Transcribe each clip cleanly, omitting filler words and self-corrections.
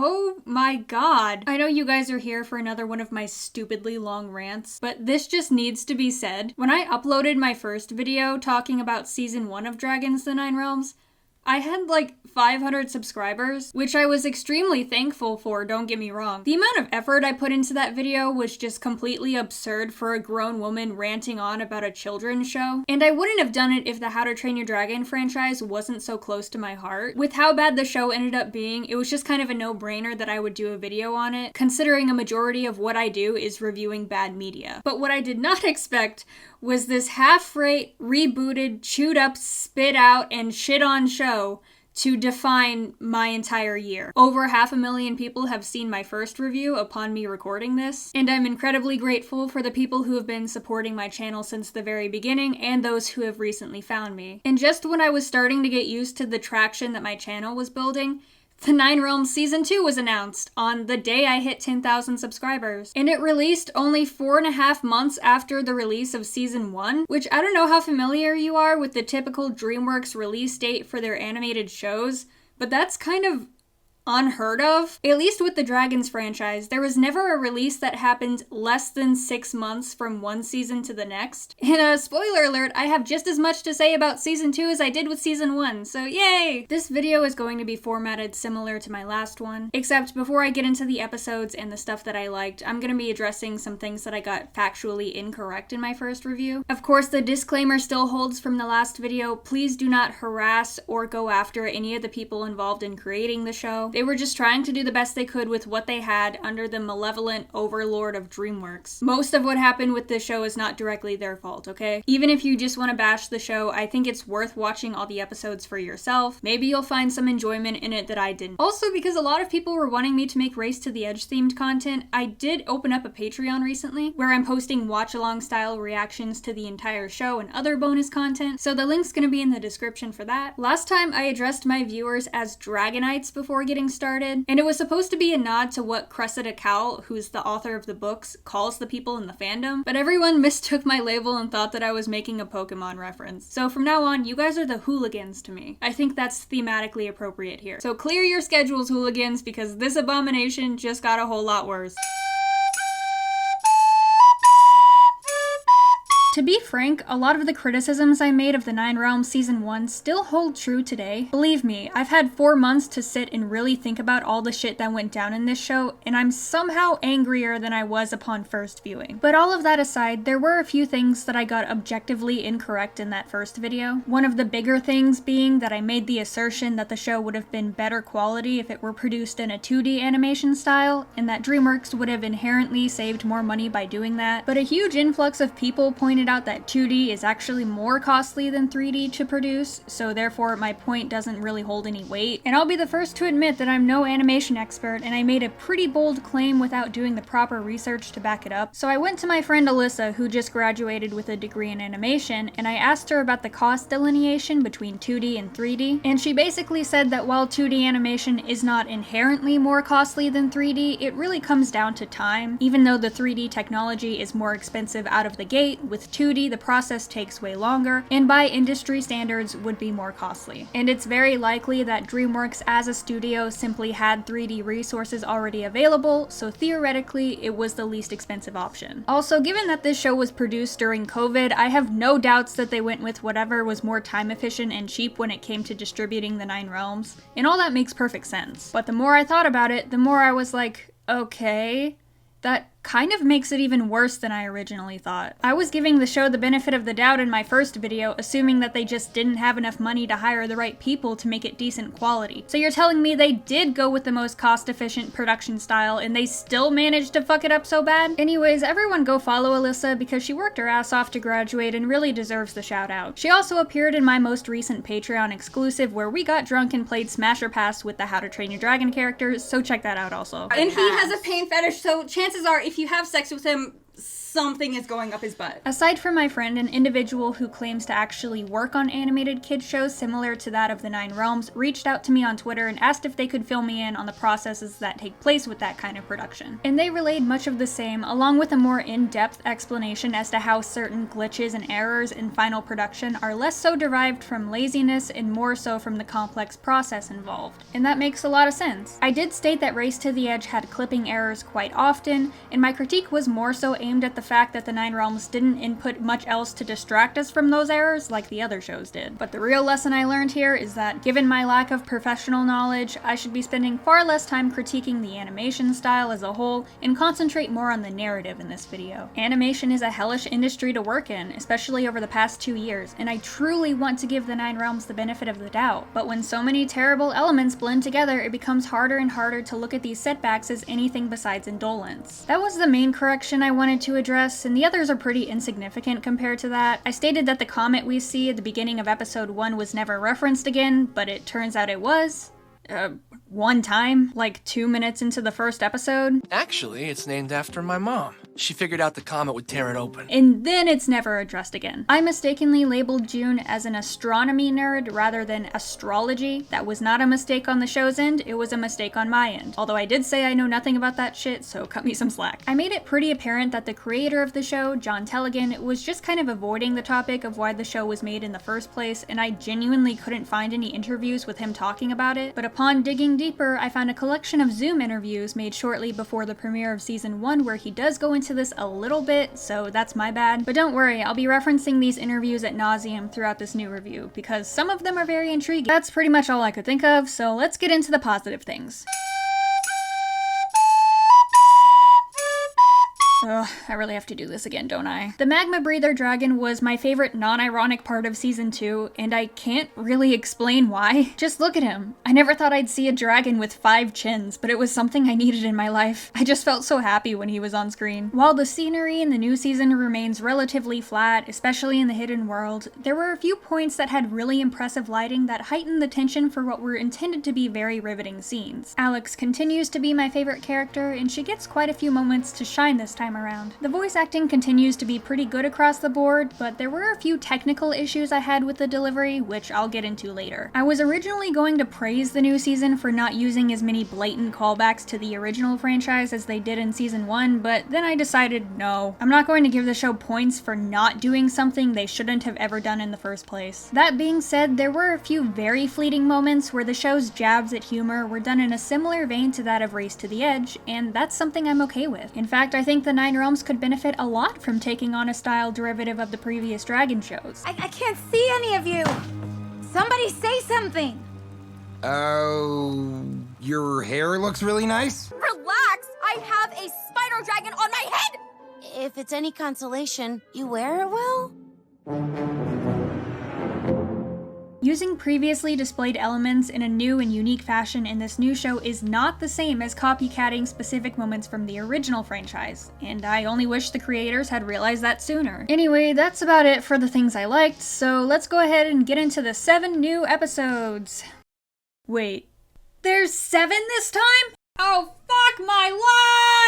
Oh my god. I know you guys are here for another one of my stupidly long rants, but this just needs to be said. When I uploaded my first video talking about season 1 of Dragons: The Nine Realms, I had like 500 subscribers, which I was extremely thankful for, don't get me wrong. The amount of effort I put into that video was just completely absurd for a grown woman ranting on about a children's show. And I wouldn't have done it if the How to Train Your Dragon franchise wasn't so close to my heart. With how bad the show ended up being, it was just kind of a no-brainer that I would do a video on it, considering a majority of what I do is reviewing bad media. But what I did not expect was this half-rate, rebooted, chewed up, spit out, and shit on show to define my entire year. Over 500,000 people have seen my first review upon me recording this, and I'm incredibly grateful for the people who have been supporting my channel since the very beginning and those who have recently found me. And just when I was starting to get used to the traction that my channel was building, The Nine Realms Season 2 was announced on the day I hit 10,000 subscribers. And it released only 4.5 months after the release of Season 1, which I don't know how familiar you are with the typical DreamWorks release date for their animated shows, but that's kind of unheard of. At least with the Dragons franchise, there was never a release that happened less than 6 months from one season to the next. And spoiler alert, I have just as much to say about Season 2 as I did with Season 1, so yay! This video is going to be formatted similar to my last one, except before I get into the episodes and the stuff that I liked, I'm going to be addressing some things that I got factually incorrect in my first review. Of course, the disclaimer still holds from the last video. Please do not harass or go after any of the people involved in creating the show. They were just trying to do the best they could with what they had under the malevolent overlord of DreamWorks. Most of what happened with this show is not directly their fault, okay? Even if you just want to bash the show, I think it's worth watching all the episodes for yourself. Maybe you'll find some enjoyment in it that I didn't. Also, because a lot of people were wanting me to make Race to the Edge themed content, I did open up a Patreon recently where I'm posting watch-along style reactions to the entire show and other bonus content, so the link's gonna be in the description for that. Last time I addressed my viewers as Dragonites before getting started, and it was supposed to be a nod to what Cressida Cowell, who's the author of the books, calls the people in the fandom, but everyone mistook my label and thought that I was making a Pokemon reference. So from now on, you guys are the hooligans to me. I think that's thematically appropriate here. So clear your schedules, hooligans, because this abomination just got a whole lot worse. To be frank, a lot of the criticisms I made of The Nine Realms Season 1 still hold true today. Believe me, I've had 4 months to sit and really think about all the shit that went down in this show, and I'm somehow angrier than I was upon first viewing. But all of that aside, there were a few things that I got objectively incorrect in that first video. One of the bigger things being that I made the assertion that the show would have been better quality if it were produced in a 2D animation style, and that DreamWorks would have inherently saved more money by doing that. But a huge influx of people pointed out that 2D is actually more costly than 3D to produce, so therefore my point doesn't really hold any weight. And I'll be the first to admit that I'm no animation expert, and I made a pretty bold claim without doing the proper research to back it up. So I went to my friend Alyssa, who just graduated with a degree in animation, and I asked her about the cost delineation between 2D and 3D, and she basically said that while 2D animation is not inherently more costly than 3D, it really comes down to time. Even though the 3D technology is more expensive out of the gate, with 2D the process takes way longer, and by industry standards would be more costly. And it's very likely that DreamWorks as a studio simply had 3D resources already available, so theoretically it was the least expensive option. Also, given that this show was produced during COVID, I have no doubts that they went with whatever was more time efficient and cheap when it came to distributing the Nine Realms, and all that makes perfect sense. But the more I thought about it, the more I was like, okay, that kind of makes it even worse than I originally thought. I was giving the show the benefit of the doubt in my first video, assuming that they just didn't have enough money to hire the right people to make it decent quality. So you're telling me they did go with the most cost-efficient production style and they still managed to fuck it up so bad? Anyways, everyone go follow Alyssa because she worked her ass off to graduate and really deserves the shout out. She also appeared in my most recent Patreon exclusive where we got drunk and played Smash or Pass with the How to Train Your Dragon characters, so check that out also. And he has a pain fetish, so chances are if you have sex with him, something is going up his butt. Aside from my friend, an individual who claims to actually work on animated kids shows similar to that of the Nine Realms reached out to me on Twitter and asked if they could fill me in on the processes that take place with that kind of production. And they relayed much of the same, along with a more in-depth explanation as to how certain glitches and errors in final production are less so derived from laziness and more so from the complex process involved. And that makes a lot of sense. I did state that Race to the Edge had clipping errors quite often, and my critique was more so aimed at the fact that the Nine Realms didn't input much else to distract us from those errors like the other shows did. But the real lesson I learned here is that, given my lack of professional knowledge, I should be spending far less time critiquing the animation style as a whole and concentrate more on the narrative in this video. Animation is a hellish industry to work in, especially over the past 2 years, and I truly want to give the Nine Realms the benefit of the doubt. But when so many terrible elements blend together, it becomes harder and harder to look at these setbacks as anything besides indolence. That was the main correction I wanted to address, and the others are pretty insignificant compared to that. I stated that the comet we see at the beginning of episode 1 was never referenced again, but it turns out it was. One time, like 2 minutes into the first episode. Actually, it's named after my mom. She figured out the comet would tear it open. And then it's never addressed again. I mistakenly labeled June as an astronomy nerd rather than astrology. That was not a mistake on the show's end, it was a mistake on my end. Although I did say I know nothing about that shit, so cut me some slack. I made it pretty apparent that the creator of the show, John Telligan, was just kind of avoiding the topic of why the show was made in the first place, and I genuinely couldn't find any interviews with him talking about it. But upon digging deeper, I found a collection of Zoom interviews made shortly before the premiere of season 1 where he does go into this a little bit, so that's my bad. But don't worry, I'll be referencing these interviews ad nauseum throughout this new review, because some of them are very intriguing. That's pretty much all I could think of, so let's get into the positive things. Ugh, I really have to do this again, don't I? The Magma Breather Dragon was my favorite non-ironic part of season 2, and I can't really explain why. Just look at him. I never thought I'd see a dragon with 5 chins, but it was something I needed in my life. I just felt so happy when he was on screen. While the scenery in the new season remains relatively flat, especially in the hidden world, there were a few points that had really impressive lighting that heightened the tension for what were intended to be very riveting scenes. Alex continues to be my favorite character, and she gets quite a few moments to shine this time around. The voice acting continues to be pretty good across the board, but there were a few technical issues I had with the delivery, which I'll get into later. I was originally going to praise the new season for not using as many blatant callbacks to the original franchise as they did in season 1, but then I decided no. I'm not going to give the show points for not doing something they shouldn't have ever done in the first place. That being said, there were a few very fleeting moments where the show's jabs at humor were done in a similar vein to that of Race to the Edge, and that's something I'm okay with. In fact, I think the Nine Realms could benefit a lot from taking on a style derivative of the previous Dragon shows. I can't see any of you! Somebody say something! Your hair looks really nice. Relax! I have a spider dragon on my head! If it's any consolation, you wear it well? Using previously displayed elements in a new and unique fashion in this new show is not the same as copycatting specific moments from the original franchise, and I only wish the creators had realized that sooner. Anyway, that's about it for the things I liked, so let's go ahead and get into the 7 new episodes. Wait, there's 7 this time? Oh, fuck my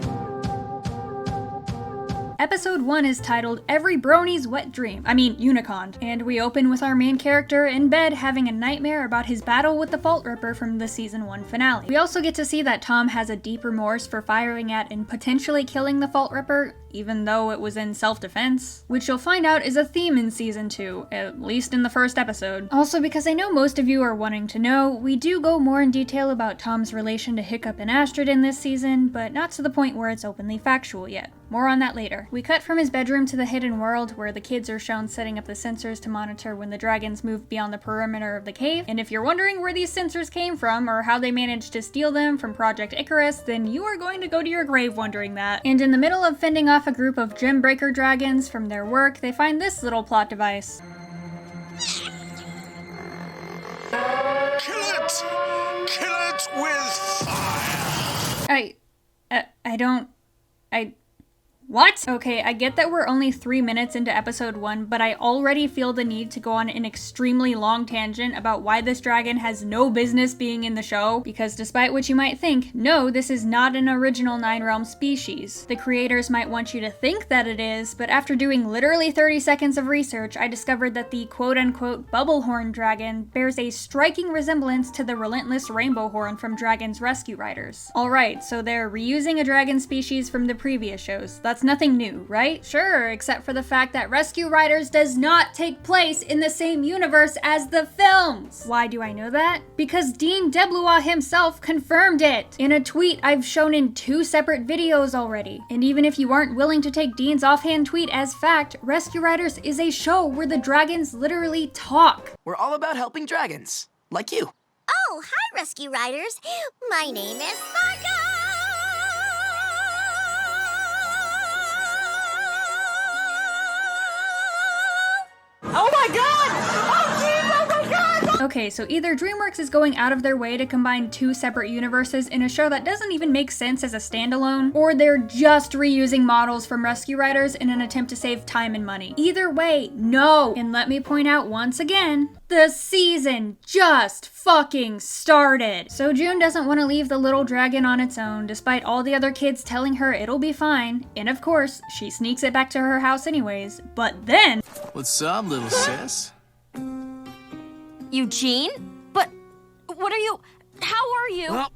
life! Episode 1 is titled Every Brony's Wet Dream. Unicorn. And we open with our main character in bed having a nightmare about his battle with the Fault Ripper from the season 1 finale. We also get to see that Tom has a deep remorse for firing at and potentially killing the Fault Ripper, even though it was in self-defense, which you'll find out is a theme in season 2, at least in the first episode. Also, because I know most of you are wanting to know, we do go more in detail about Tom's relation to Hiccup and Astrid in this season, but not to the point where it's openly factual yet. More on that later. We cut from his bedroom to the hidden world, where the kids are shown setting up the sensors to monitor when the dragons move beyond the perimeter of the cave, and if you're wondering where these sensors came from, or how they managed to steal them from Project Icarus, then you are going to go to your grave wondering that. And in the middle of fending off a group of gem breaker dragons from their work, they find this little plot device. Kill it! Kill it with fire! What? Okay, I get that we're only 3 minutes into episode 1, but I already feel the need to go on an extremely long tangent about why this dragon has no business being in the show, because despite what you might think, no, this is not an original Nine Realms species. The creators might want you to think that it is, but after doing literally 30 seconds of research, I discovered that the quote-unquote bubblehorn dragon bears a striking resemblance to the relentless rainbow horn from Dragon's Rescue Riders. Alright, so they're reusing a dragon species from the previous shows. That's nothing new, right? Sure, except for the fact that Rescue Riders does not take place in the same universe as the films. Why do I know that? Because Dean DeBlois himself confirmed it in a tweet I've shown in 2 separate videos already. And even if you aren't willing to take Dean's offhand tweet as fact, Rescue Riders is a show where the dragons literally talk. We're all about helping dragons, like you. Oh, hi, Rescue Riders. My name is Fargo. Oh my god! Oh jeez, oh my god! Okay, so either DreamWorks is going out of their way to combine 2 separate universes in a show that doesn't even make sense as a standalone, or they're just reusing models from Rescue Riders in an attempt to save time and money. Either way, no! And let me point out once again, the season just fucking started! So June doesn't want to leave the little dragon on its own, despite all the other kids telling her it'll be fine, and of course, she sneaks it back to her house anyways. But then... What's up, little sis? Eugene? But what are you? How are you? Well,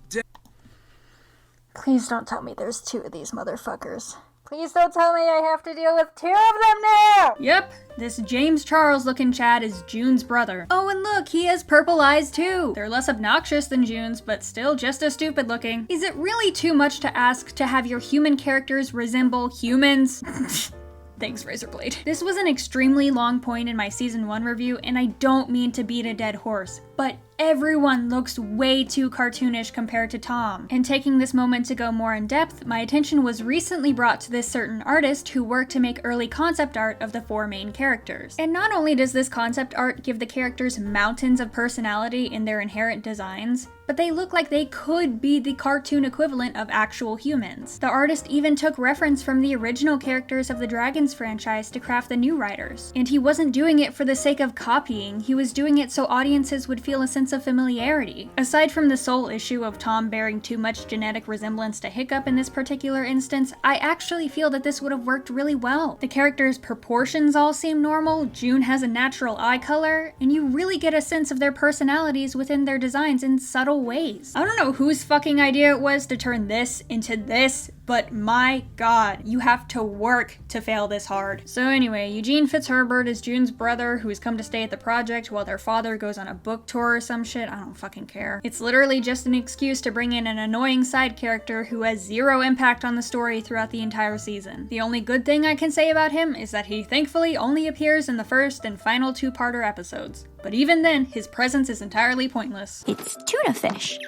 Please don't tell me there's 2 of these motherfuckers. Please don't tell me I have to deal with 2 of them now! Yep, this James Charles looking Chad is June's brother. Oh, and look, he has purple eyes too! They're less obnoxious than June's, but still just as stupid looking. Is it really too much to ask to have your human characters resemble humans? Thanks, Razorblade. This was an extremely long point in my season 1 review, and I don't mean to beat a dead horse, but everyone looks way too cartoonish compared to Tom. And taking this moment to go more in depth, my attention was recently brought to this certain artist who worked to make early concept art of the 4 main characters. And not only does this concept art give the characters mountains of personality in their inherent designs, but they look like they could be the cartoon equivalent of actual humans. The artist even took reference from the original characters of the Dragons franchise to craft the new riders. And he wasn't doing it for the sake of copying, he was doing it so audiences would feel a sense of familiarity. Aside from the sole issue of Tom bearing too much genetic resemblance to Hiccup in this particular instance, I actually feel that this would have worked really well. The characters' proportions all seem normal, June has a natural eye color, and you really get a sense of their personalities within their designs in subtle ways. I don't know whose fucking idea it was to turn this into this, but my god, you have to work to fail this hard. So anyway, Eugene Fitzherbert is June's brother who's come to stay at the project while their father goes on a book tour or some shit. I don't fucking care. It's literally just an excuse to bring in an annoying side character who has 0 impact on the story throughout the entire season. The only good thing I can say about him is that he thankfully only appears in the first and final 2-parter episodes. But even then, his presence is entirely pointless. It's tuna fish.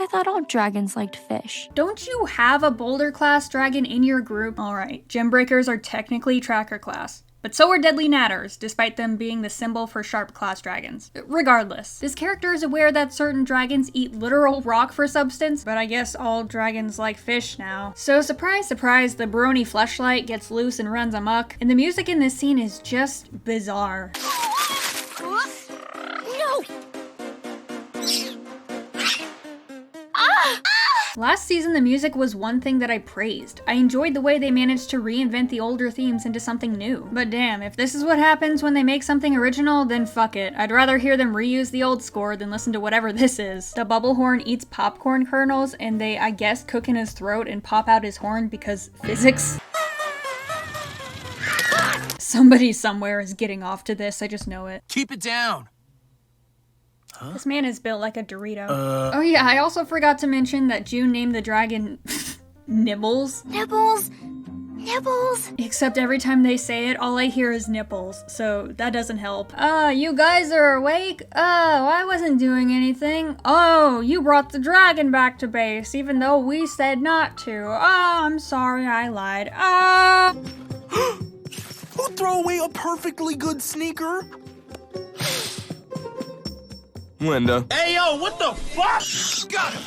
I thought all dragons liked fish. Don't you have a Boulder class dragon in your group? Alright, Gembreakers are technically Tracker class. But so are Deadly Natters, despite them being the symbol for Sharp class dragons. Regardless, this character is aware that certain dragons eat literal rock for substance, but I guess all dragons like fish now. So surprise, surprise, the Brony Fleshlight gets loose and runs amok, and the music in this scene is just bizarre. No! Last season, the music was one thing that I praised. I enjoyed the way they managed to reinvent the older themes into something new. But damn, if this is what happens when they make something original, then fuck it. I'd rather hear them reuse the old score than listen to whatever this is. The Bubblehorn eats popcorn kernels, and they, I guess, cook in his throat and pop out his horn because physics. Somebody somewhere is getting off to this, I just know it. Keep it down. This man is built like a Dorito. Oh yeah, I also forgot to mention that June named the dragon Nibbles. Nibbles! Nibbles! Except every time they say it, all I hear is nipples, so that doesn't help. You guys are awake? Oh, I wasn't doing anything. Oh, you brought the dragon back to base, even though we said not to. Oh, I'm sorry, I lied. Who'd throw away a perfectly good sneaker? Linda. Hey, yo, what the fuck? Got him.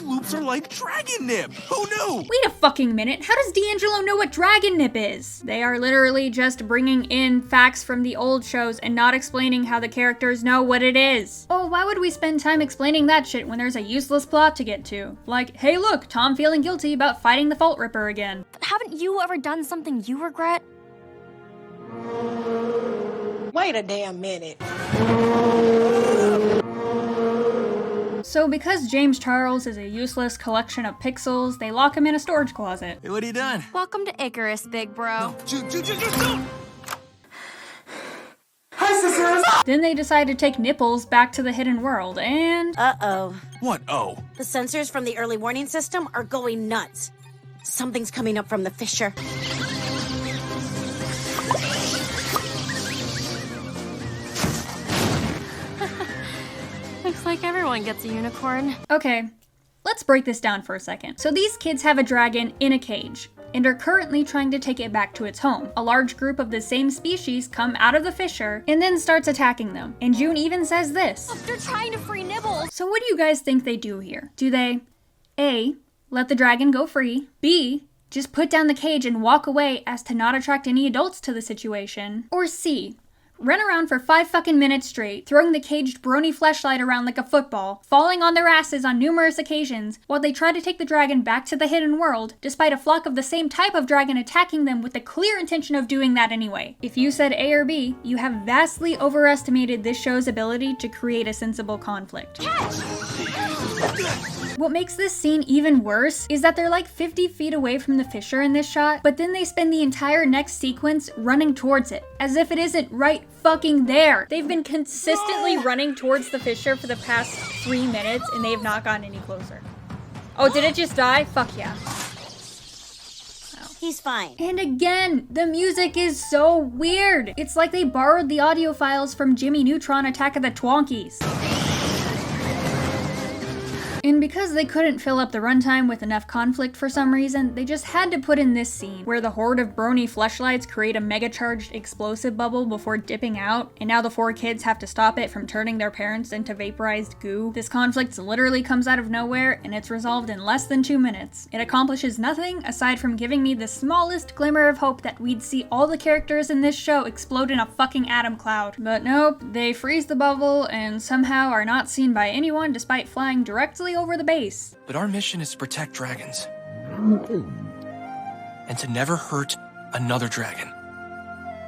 Loops are like Dragon Nip. Who knew? Wait a fucking minute, how does D'Angelo know what Dragon Nip is? They are literally just bringing in facts from the old shows and not explaining how the characters know what it is. Oh, why would we spend time explaining that shit when there's a useless plot to get to? Like, hey look, Tom feeling guilty about fighting the Fault Ripper again. But haven't you ever done something you regret? Wait a damn minute. So because James Charles is a useless collection of pixels, they lock him in a storage closet. Hey, what are you done? Welcome to Icarus, big bro. Don't. Then they decide to take Nipples back to the hidden world and... Uh-oh. What? Oh. The sensors from the early warning system are going nuts. Something's coming up from the fissure. Looks like everyone gets a unicorn. Okay, let's break this down for a second. So these kids have a dragon in a cage and are currently trying to take it back to its home. A large group of the same species come out of the fissure and then starts attacking them. And June even says this. Look, they're trying to free Nibbles. So what do you guys think they do here? Do they A, let the dragon go free, B, just put down the cage and walk away as to not attract any adults to the situation, or C, run around for 5 fucking minutes straight, throwing the caged brony fleshlight around like a football, falling on their asses on numerous occasions, while they try to take the dragon back to the hidden world, despite a flock of the same type of dragon attacking them with the clear intention of doing that anyway. If you said A or B, you have vastly overestimated this show's ability to create a sensible conflict. What makes this scene even worse is that they're like 50 feet away from the fissure in this shot, but then they spend the entire next sequence running towards it, as if it isn't right fucking there. They've been consistently running towards the fissure for the past 3 minutes, and they have not gotten any closer. Oh, did it just die? Fuck yeah. He's fine. And again, the music is so weird. It's like they borrowed the audio files from Jimmy Neutron Attack of the Twonkies. And because they couldn't fill up the runtime with enough conflict for some reason, they just had to put in this scene, where the horde of brony fleshlights create a mega-charged explosive bubble before dipping out, and now the 4 kids have to stop it from turning their parents into vaporized goo. This conflict literally comes out of nowhere, and it's resolved in less than 2 minutes. It accomplishes nothing aside from giving me the smallest glimmer of hope that we'd see all the characters in this show explode in a fucking atom cloud. But nope, they freeze the bubble and somehow are not seen by anyone despite flying directly over the base. But our mission is to protect dragons. And to never hurt another dragon.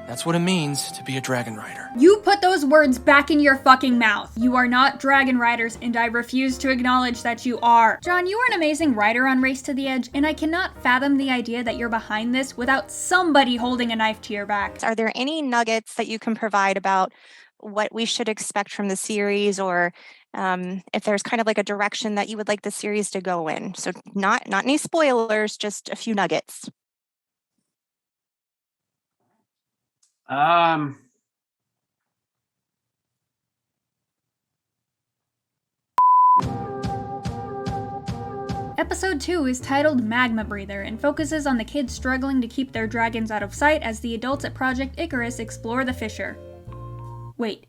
That's what it means to be a dragon rider. You put those words back in your fucking mouth. You are not dragon riders, and I refuse to acknowledge that you are. John, you are an amazing writer on Race to the Edge, and I cannot fathom the idea that you're behind this without somebody holding a knife to your back. Are there any nuggets that you can provide about what we should expect from the series, or if there's kind of like a direction that you would like the series to go in? So not any spoilers, just a few nuggets. Episode 2 is titled Magma Breather and focuses on the kids struggling to keep their dragons out of sight as the adults at Project Icarus explore the fissure. Wait.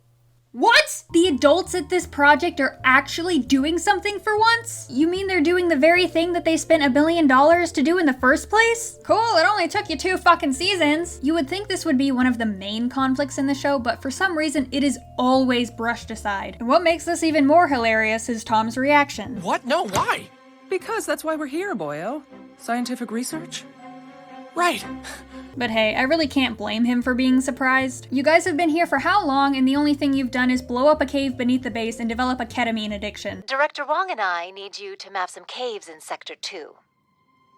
What? The adults at this project are actually doing something for once? You mean they're doing the very thing that they spent $1 billion to do in the first place? Cool, it only took you 2 fucking seasons. You would think this would be one of the main conflicts in the show, but for some reason it is always brushed aside. And what makes this even more hilarious is Tom's reaction. What? No, why? Because that's why we're here, boyo. Scientific research. Right. But hey, I really can't blame him for being surprised. You guys have been here for how long, and the only thing you've done is blow up a cave beneath the base and develop a ketamine addiction. Director Wong and I need you to map some caves in Sector 2.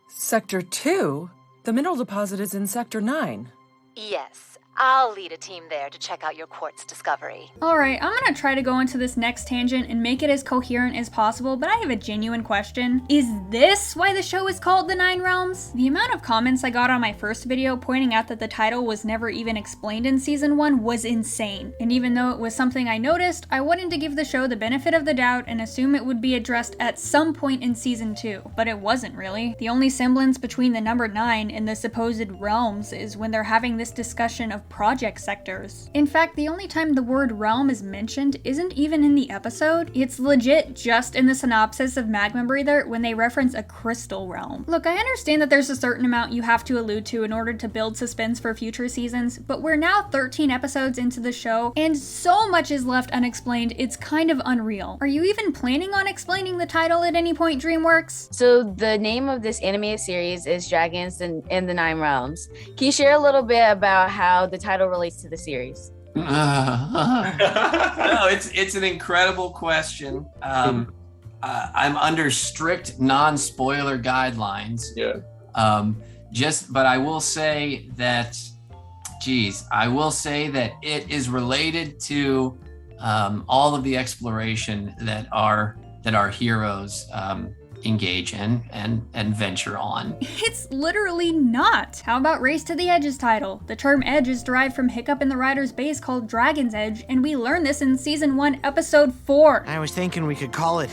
Sector 2? The mineral deposit is in Sector 9. Yes, I'll lead a team there to check out your quartz discovery. Alright, I'm gonna try to go into this next tangent and make it as coherent as possible, but I have a genuine question. Is this why the show is called The Nine Realms? The amount of comments I got on my first video pointing out that the title was never even explained in Season 1 was insane. And even though it was something I noticed, I wanted to give the show the benefit of the doubt and assume it would be addressed at some point in Season 2. But it wasn't really. The only semblance between the number 9 and the supposed realms is when they're having this discussion of of project sectors. In fact, the only time the word realm is mentioned isn't even in the episode. It's legit just in the synopsis of Magma Breather when they reference a crystal realm. Look, I understand that there's a certain amount you have to allude to in order to build suspense for future seasons, but we're now 13 episodes into the show, and so much is left unexplained, it's kind of unreal. Are you even planning on explaining the title at any point, DreamWorks? So the name of this animated series is Dragons in the Nine Realms. Can you share a little bit about how the title relates to the series? No, it's an incredible question. I'm under strict non-spoiler guidelines. Yeah. But I will say that, it is related to all of the exploration that our heroes engage in and venture on. It's literally not. How about Race to the Edge's title? The term edge is derived from Hiccup in the writer's base called Dragon's Edge, and we learned this in season 1, episode 4. I was thinking we could call it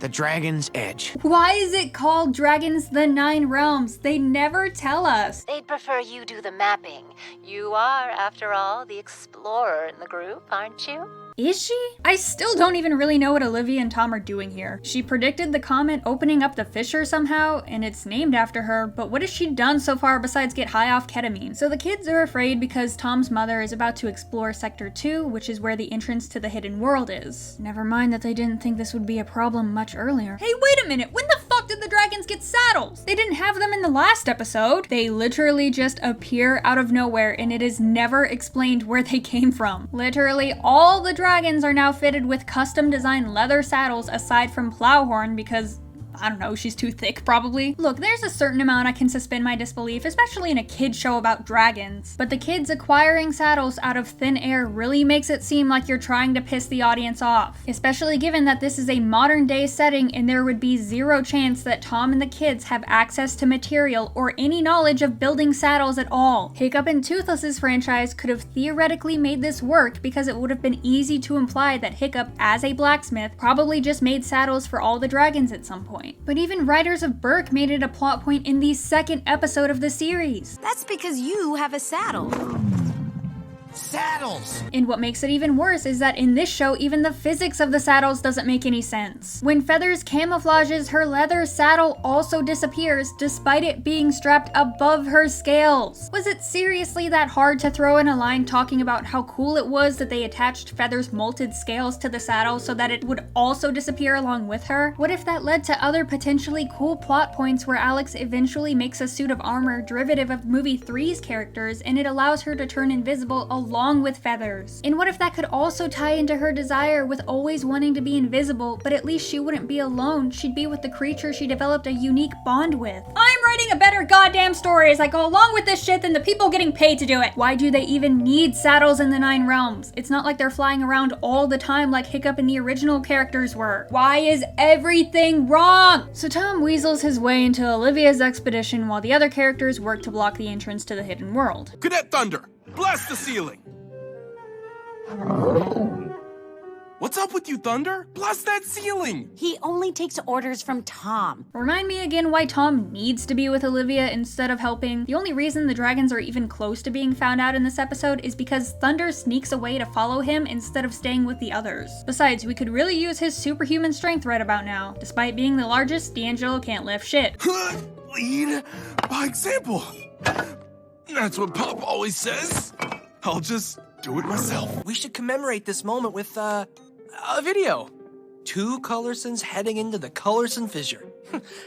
the Dragon's Edge. Why is it called Dragons the Nine Realms? They never tell us. They'd prefer you do the mapping. You are, after all, the explorer in the group, aren't you? Is she? I still don't even really know what Olivia and Tom are doing here. She predicted the comet opening up the fissure somehow, and it's named after her, but what has she done so far besides get high off ketamine? So the kids are afraid because Tom's mother is about to explore Sector 2, which is where the entrance to the hidden world is. Never mind that they didn't think this would be a problem much earlier. Hey, wait a minute! When the fuck did the dragons get saddles? They didn't have them in the last episode. They literally just appear out of nowhere, and it is never explained where they came from. Literally all the dragons are now fitted with custom designed leather saddles aside from Plowhorn because, I don't know, she's too thick probably. Look, there's a certain amount I can suspend my disbelief, especially in a kid's show about dragons. But the kids acquiring saddles out of thin air really makes it seem like you're trying to piss the audience off. Especially given that this is a modern day setting and there would be zero chance that Tom and the kids have access to material or any knowledge of building saddles at all. Hiccup and Toothless's franchise could have theoretically made this work because it would have been easy to imply that Hiccup, as a blacksmith, probably just made saddles for all the dragons at some point. But even writers of Berk made it a plot point in the 2nd episode of the series. That's because you have a saddle. Saddles! And what makes it even worse is that in this show, even the physics of the saddles doesn't make any sense. When Feathers camouflages, her leather saddle also disappears, despite it being strapped above her scales. Was it seriously that hard to throw in a line talking about how cool it was that they attached Feathers' molted scales to the saddle so that it would also disappear along with her? What if that led to other potentially cool plot points where Alex eventually makes a suit of armor derivative of movie 3's characters and it allows her to turn invisible along with Feathers? And what if that could also tie into her desire with always wanting to be invisible, but at least she wouldn't be alone, she'd be with the creature she developed a unique bond with? I'm writing a better goddamn story as I go along with this shit than the people getting paid to do it. Why do they even need saddles in the Nine Realms? It's not like they're flying around all the time like Hiccup and the original characters were. Why is everything wrong? So Tom weasels his way into Olivia's expedition while the other characters work to block the entrance to the hidden world. Cadet Thunder, blast the ceiling! What's up with you, Thunder? Blast that ceiling! He only takes orders from Tom. Remind me again why Tom needs to be with Olivia instead of helping. The only reason the dragons are even close to being found out in this episode is because Thunder sneaks away to follow him instead of staying with the others. Besides, we could really use his superhuman strength right about now. Despite being the largest, D'Angelo can't lift shit. Lead by example. That's what Pop always says. I'll just do it myself. We should commemorate this moment with, a video. 2 Colorsons heading into the Colorson fissure.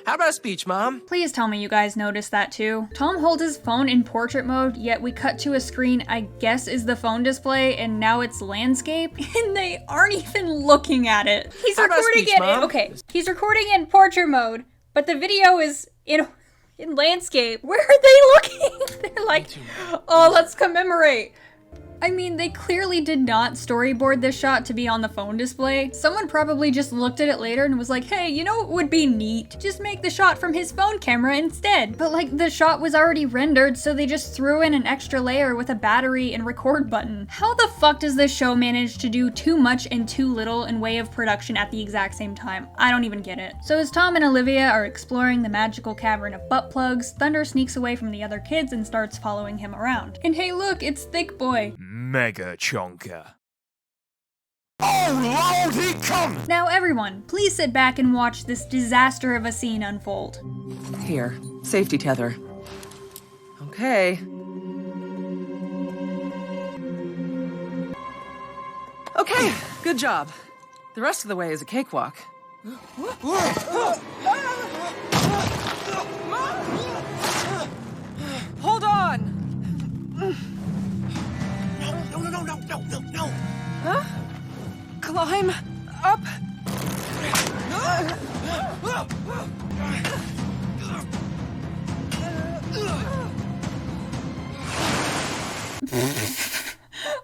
How about a speech, Mom? Please tell me you guys noticed that too. Tom holds his phone in portrait mode, yet we cut to a screen I guess is the phone display, and now it's landscape, and they aren't even looking at it. He's How about a recording speech, it. Mom? Okay, he's recording in portrait mode, but the video is in landscape. Where are they looking? They're like, oh, let's commemorate. I mean, they clearly did not storyboard this shot to be on the phone display. Someone probably just looked at it later and was like, hey, you know what would be neat? Just make the shot from his phone camera instead. But like, the shot was already rendered, so they just threw in an extra layer with a battery and record button. How the fuck does this show manage to do too much and too little in way of production at the exact same time? I don't even get it. So as Tom and Olivia are exploring the magical cavern of butt plugs, Thunder sneaks away from the other kids and starts following him around. And hey look, it's Thick Boy. Mega Chonker. Oh Lord, he comes! Now everyone, please sit back and watch this disaster of a scene unfold. Here, safety tether. Okay. Okay, good job. The rest of the way is a cakewalk. Hold on! No. Huh? Climb up.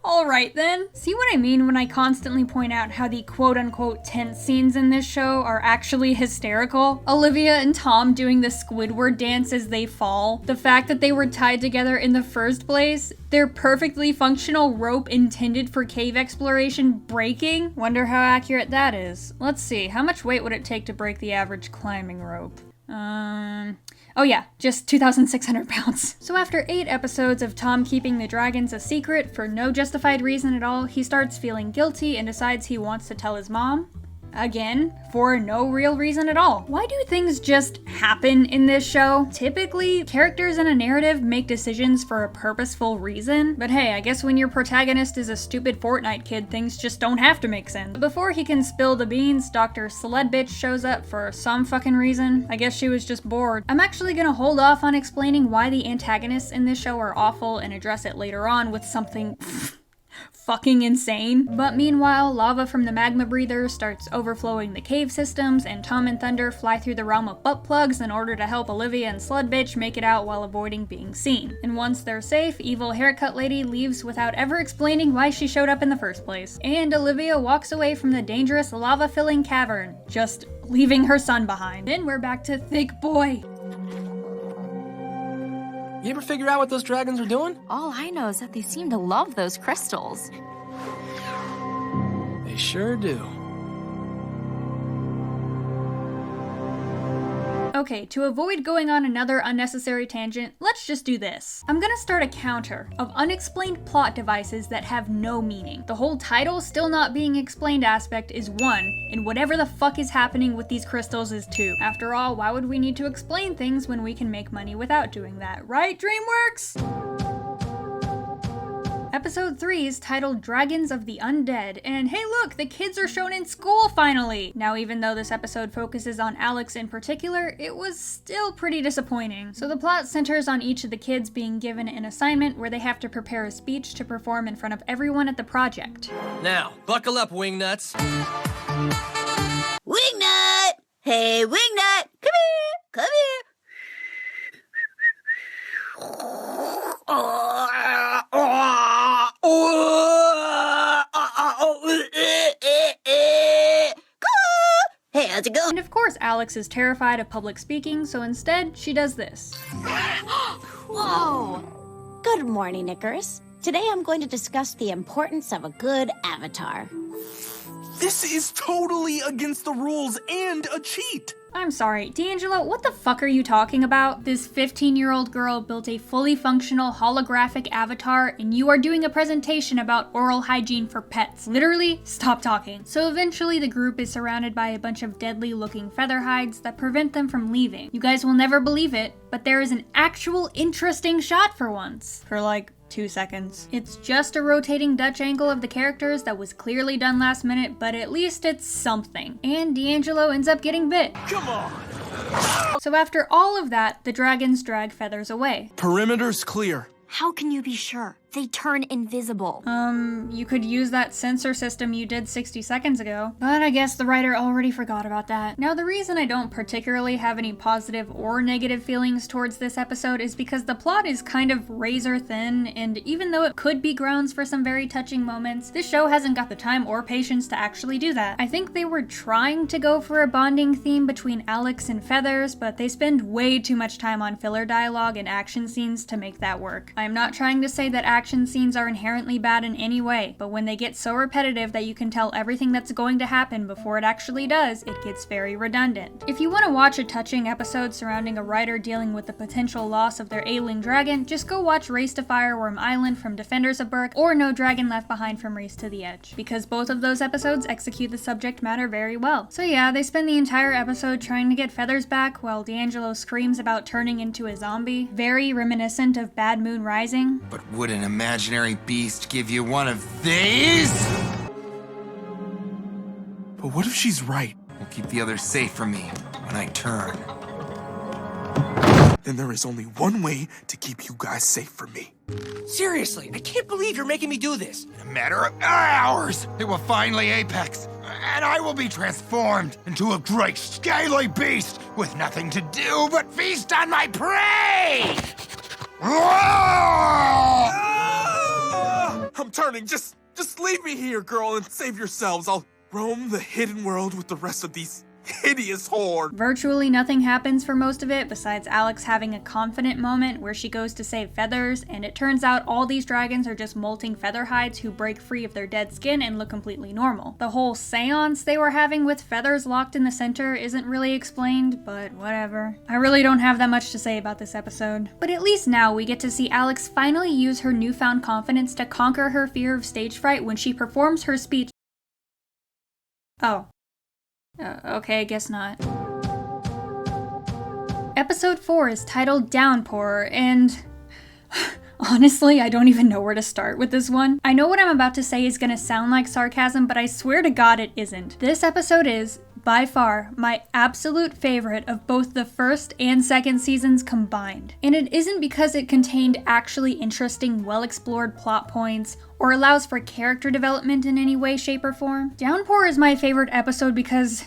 Alright then. See what I mean when I constantly point out how the quote-unquote tense scenes in this show are actually hysterical? Olivia and Tom doing the Squidward dance as they fall, the fact that they were tied together in the first place, their perfectly functional rope intended for cave exploration breaking? Wonder how accurate that is. Let's see, how much weight would it take to break the average climbing rope? Oh yeah, just 2,600 pounds. So after 8 episodes of Tom keeping the dragons a secret for no justified reason at all, he starts feeling guilty and decides he wants to tell his mom. Again, for no real reason at all. Why do things just happen in this show? Typically, characters in a narrative make decisions for a purposeful reason, but hey, I guess when your protagonist is a stupid Fortnite kid, things just don't have to make sense. Before he can spill the beans, Dr. Sledbitch shows up for some fucking reason. I guess she was just bored. I'm actually gonna hold off on explaining why the antagonists in this show are awful and address it later on with something fucking insane. But meanwhile, lava from the magma breather starts overflowing the cave systems, and Tom and Thunder fly through the realm of butt plugs in order to help Olivia and Sludbitch make it out while avoiding being seen. And once they're safe, evil haircut lady leaves without ever explaining why she showed up in the first place. And Olivia walks away from the dangerous lava-filling cavern, just leaving her son behind. Then we're back to Thick Boy. You ever figure out what those dragons are doing? All I know is that they seem to love those crystals. They sure do. Okay, to avoid going on another unnecessary tangent, let's just do this. I'm gonna start a counter of unexplained plot devices that have no meaning. The whole title still not being explained aspect is 1, and whatever the fuck is happening with these crystals is 2. After all, why would we need to explain things when we can make money without doing that, right, DreamWorks? Episode 3 is titled Dragons of the Undead, and hey look, the kids are shown in school finally! Now even though this episode focuses on Alex in particular, it was still pretty disappointing. So the plot centers on each of the kids being given an assignment where they have to prepare a speech to perform in front of everyone at the project. Now, buckle up, wingnuts. Wingnut! Hey, Wingnut! Come here! Come here! Hey, how's it going? And of course, Alex is terrified of public speaking, so instead, she does this. Whoa! Good morning, Icarus. Today I'm going to discuss the importance of a good avatar. This is totally against the rules and a cheat. I'm sorry, D'Angelo, what the fuck are you talking about? This 15-year-old girl built a fully functional holographic avatar, and you are doing a presentation about oral hygiene for pets. Literally, stop talking. So eventually the group is surrounded by a bunch of deadly-looking feather hides that prevent them from leaving. You guys will never believe it, but there is an actual interesting shot for once. For like 2 seconds. It's just a rotating Dutch angle of the characters that was clearly done last minute, but at least it's something. And D'Angelo ends up getting bit. Come on! So after all of that, the dragons drag Feathers away. Perimeter's clear. How can you be sure? they turn invisible? You could use that sensor system you did 60 seconds ago, but I guess the writer already forgot about that. Now, the reason I don't particularly have any positive or negative feelings towards this episode is because the plot is kind of razor thin, and even though it could be grounds for some very touching moments, this show hasn't got the time or patience to actually do that. I think they were trying to go for a bonding theme between Alex and Feathers, but they spend way too much time on filler dialogue and action scenes to make that work. I'm not trying to say that action scenes are inherently bad in any way, but when they get so repetitive that you can tell everything that's going to happen before it actually does, it gets very redundant. If you want to watch a touching episode surrounding a writer dealing with the potential loss of their ailing dragon, just go watch Race to Fireworm Island from Defenders of Berk or No Dragon Left Behind from Race to the Edge, because both of those episodes execute the subject matter very well. So yeah, they spend the entire episode trying to get Feathers back while D'Angelo screams about turning into a zombie. Very reminiscent of Bad Moon Rising. But would an imaginary beast give you one of these? But what if she's right? We'll keep the others safe from me when I turn. Then there is only one way to keep you guys safe from me. Seriously, I can't believe you're making me do this. In a matter of hours, it will finally apex, and I will be transformed into a great scaly beast with nothing to do but feast on my prey! I'm turning. Just leave me here, girl, and save yourselves. I'll roam the hidden world with the rest of these hideous horde. Virtually nothing happens for most of it besides Alex having a confident moment where she goes to save Feathers, and it turns out all these dragons are just molting feather hides who break free of their dead skin and look completely normal. The whole seance they were having with Feathers locked in the center isn't really explained, but whatever. I really don't have that much to say about this episode. But at least now we get to see Alex finally use her newfound confidence to conquer her fear of stage fright when she performs her speech. Oh. Okay, I guess not. Episode 4 is titled Downpour, and honestly, I don't even know where to start with this one. I know what I'm about to say is gonna sound like sarcasm, but I swear to God it isn't. This episode is, by far, my absolute favorite of both the first and second seasons combined. And it isn't because it contained actually interesting, well-explored plot points, or allows for character development in any way, shape, or form. Downpour is my favorite episode because,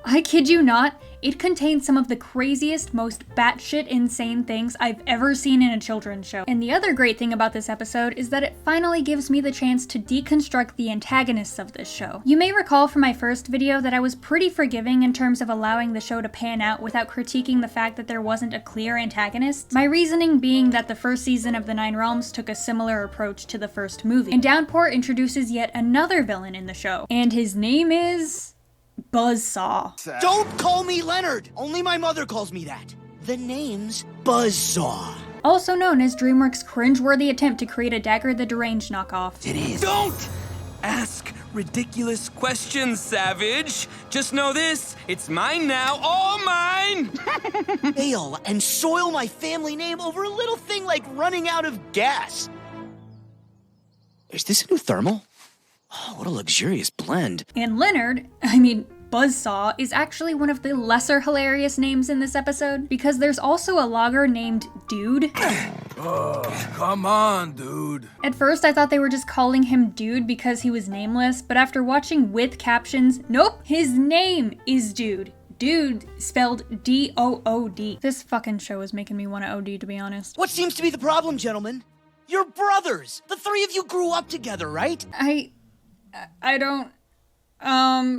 I kid you not, it contains some of the craziest, most batshit insane things I've ever seen in a children's show. And the other great thing about this episode is that it finally gives me the chance to deconstruct the antagonists of this show. You may recall from my first video that I was pretty forgiving in terms of allowing the show to pan out without critiquing the fact that there wasn't a clear antagonist. My reasoning being that the first season of The Nine Realms took a similar approach to the first movie. And Downpour introduces yet another villain in the show, and his name is Buzzsaw. Don't call me Leonard! Only my mother calls me that. The name's Buzzsaw. Also known as DreamWorks' cringeworthy attempt to create a Dagger the Deranged knockoff. It is. Don't ask ridiculous questions, Savage. Just know this, it's mine now, all mine! Fail and soil my family name over a little thing like running out of gas. Is this a new thermal? Oh, what a luxurious blend. And Buzzsaw is actually one of the lesser hilarious names in this episode, because there's also a logger named Dude. Oh, come on, dude. At first I thought they were just calling him Dude because he was nameless, but after watching with captions, nope, his name is Dude. Dude spelled D-O-O-D. This fucking show is making me want to OD, to be honest. What seems to be the problem, gentlemen? You're brothers. The three of you grew up together, right? I don't...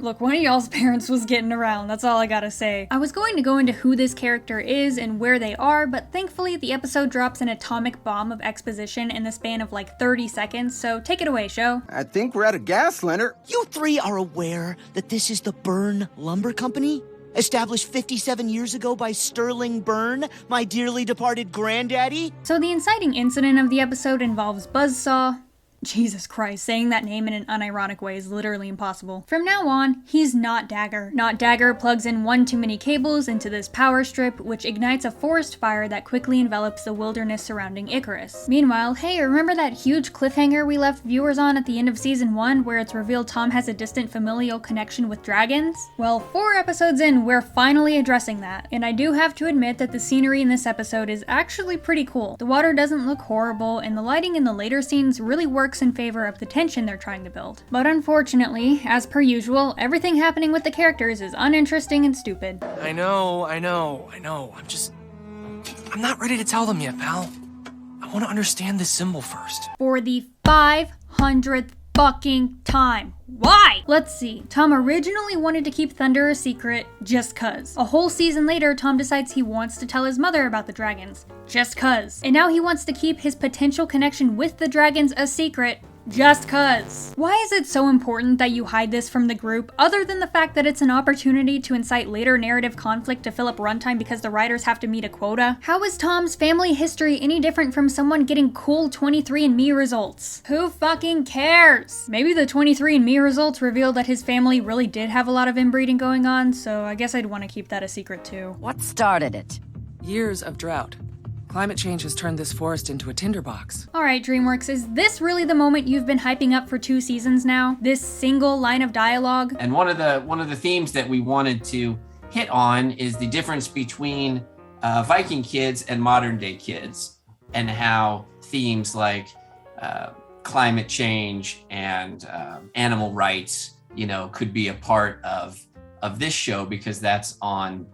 Look, one of y'all's parents was getting around, that's all I gotta say. I was going to go into who this character is and where they are, but thankfully the episode drops an atomic bomb of exposition in the span of like 30 seconds, so take it away, show. I think we're out of gas, Leonard. You three are aware that this is the Byrne Lumber Company? Established 57 years ago by Sterling Byrne, my dearly departed granddaddy? So the inciting incident of the episode involves Buzzsaw, Jesus Christ, saying that name in an unironic way is literally impossible. From now on, he's Not Dagger. Not Dagger plugs in one too many cables into this power strip, which ignites a forest fire that quickly envelops the wilderness surrounding Icarus. Meanwhile, hey, remember that huge cliffhanger we left viewers on at the end of season 1 where it's revealed Tom has a distant familial connection with dragons? Well, 4 episodes in, we're finally addressing that, and I do have to admit that the scenery in this episode is actually pretty cool. The water doesn't look horrible, and the lighting in the later scenes really works in favor of the tension they're trying to build. But unfortunately, as per usual, everything happening with the characters is uninteresting and stupid. I know. I'm not ready to tell them yet, pal. I want to understand this symbol first. For the 500th fucking time. Why? Let's see. Tom originally wanted to keep Thunder a secret just cuz. A whole season later, Tom decides he wants to tell his mother about the dragons just cuz. And now he wants to keep his potential connection with the dragons a secret just cuz. Why is it so important that you hide this from the group, other than the fact that it's an opportunity to incite later narrative conflict to fill up runtime because the writers have to meet a quota? How is Tom's family history any different from someone getting cool 23andMe results? Who fucking cares? Maybe the 23andMe results reveal that his family really did have a lot of inbreeding going on, so I guess I'd want to keep that a secret too. What started it? Years of drought. Climate change has turned this forest into a tinderbox. Alright, DreamWorks, is this really the moment you've been hyping up for 2 seasons now? This single line of dialogue? And one of the themes that we wanted to hit on is the difference between Viking kids and modern day kids, and how themes like climate change and animal rights, could be a part of this show, because that's on